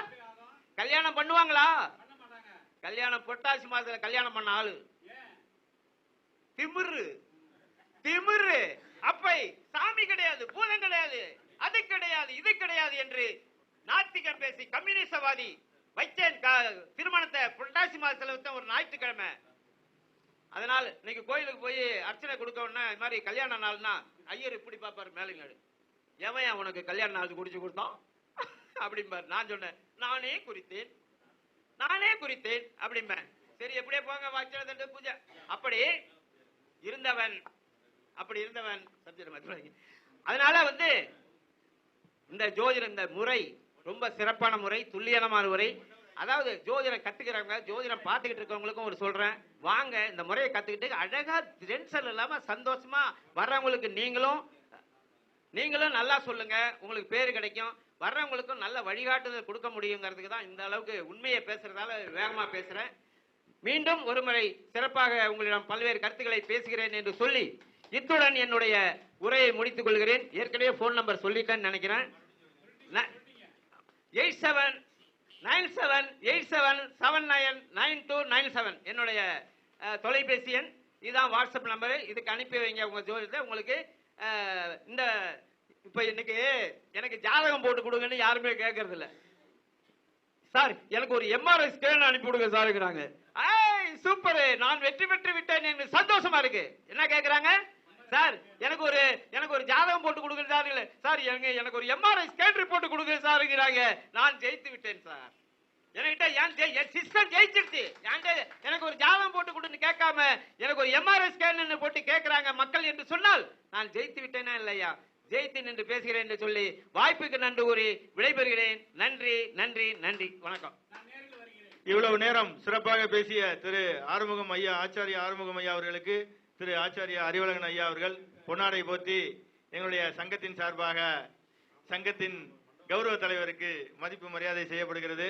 கல்யாணம் புரட்டாசி மாதத்துல கல்யாணம் பண்ண ஆளு திமிரு. அப்பை சாமி கிடையாது, பூதம் கிடையாது, அது கிடையாது, இது கிடையாது என்று நாத்திகம் பேசி கம்யூனிசவாதி வைச்சேன் திருமணத்தை புரட்டாசி மாதத்துல ஒரு ஞாயிற்றுக்கிழமை. அதனால இன்னைக்கு கோயிலுக்கு போய் அர்ச்சனை கொடுக்க உடனே இது மாதிரி கல்யாண நாள்னா ஐயர் இப்படி பாப்பாரு மேலுங்காடு, எவன் உனக்கு கல்யாண நாள் குடிச்சு கொடுத்தான் அப்படிம்பார். நான் சொன்னேன், நானே குறித்தேன் அப்படிம்பேன். சரி எப்படியே போங்க வாக்கிய பூஜை. அப்படி இருந்தவன் அதனால இந்த ஜோதிடம், இந்த முறை ரொம்ப சிறப்பான முறை, துல்லியமான முறை. அதாவது ஜோதிடம் கத்துக்கிறவங்க, ஜோதிடம் பார்த்துக்கிட்டு இருக்கவங்களுக்கும் ஒரு சொல்றேன், வாங்க இந்த முறையை கத்துக்கிட்டு அழகா டென்ஷன் இல்லாம சந்தோஷமா வர்றவங்களுக்கு நீங்களும் நல்லா சொல்லுங்க, உங்களுக்கு பேரு கிடைக்கும். வர்றவங்களுக்கும் நல்ல வழிகாட்டுதல் கொடுக்க முடியுங்கிறதுக்கு தான் இந்த அளவுக்கு உண்மையை பேசுறதால வேகமா பேசுறேன். மீண்டும் ஒரு முறை சிறப்பாக உங்களிடம் பல்வேறு கருத்துக்களை பேசுகிறேன் என்று சொல்லி இத்துடன் என்னுடைய உரையை முடித்துக் கொள்கிறேன். ஏற்கனவே போன் நம்பர் சொல்லிட்டேன்னு நினைக்கிறேன். 879787799297 என்னுடைய தொலைபேசி எண். இதுதான் வாட்ஸ்அப் நம்பரு. இதுக்கு அனுப்பி வைங்க உங்க ஜோதிடத்தை. உங்களுக்கு இந்த இப்ப இன்னைக்கு எனக்கு ஜாதகம் போட்டு கொடுங்கன்னு யாருமே கேட்கறது இல்ல. சார் எனக்கு ஒரு எம்ஆர்ஐ ஸ்கேன் அனுப்பி கொடுங்க சார்ங்கிறாங்க. சூப்பர், நான் வெற்றி பெற்று விட்டேன் என்று சந்தோஷமா இருக்கு. என்ன கேட்கறாங்க? சார் எனக்கு ஒரு ஜாதகம் போட்டு கொடுங்க சார். இல்ல சார் எனக்கு ஒரு எம்ஆர்ஐ ஸ்கேன் ரிப்போர்ட் கொடுங்க சார்ங்கிறாங்க. நான் ஜெயித்து விட்டேன் சார். என்கிட்ட என் சிஸ்டம் ஜெயிச்சிருச்சு. எனக்கு ஒரு ஜாதகம் போட்டு கொடுன்னு கேட்காம எனக்கு ஒரு எம்ஆர்ஐ ஸ்கேன் போட்டு கேட்கிறாங்க மக்கள் என்று சொன்னால் நான் ஜெயித்து விட்டேனா இல்லையா? ஜெயித்து நின்று பேசுகிறேன் என்று சொல்லி வாய்ப்புக்கு நன்றி கூறி விடைபெறுகிறேன். நன்றி நன்றி நன்றி, வணக்கம். இவ்வளவு நேரம் சிறப்பாக பேசிய திரு ஆறுமுகம் ஐயா, ஆச்சாரிய ஆறுமுகம் ஐயா அவர்களுக்கு திரு ஆச்சாரிய அறிவழகன் ஐயா அவர்கள் பொன்னாடை போற்றி எங்களுடைய சங்கத்தின் சார்பாக சங்கத்தின் கௌரவ தலைவருக்கு மதிப்பு மரியாதை செய்யப்படுகிறது.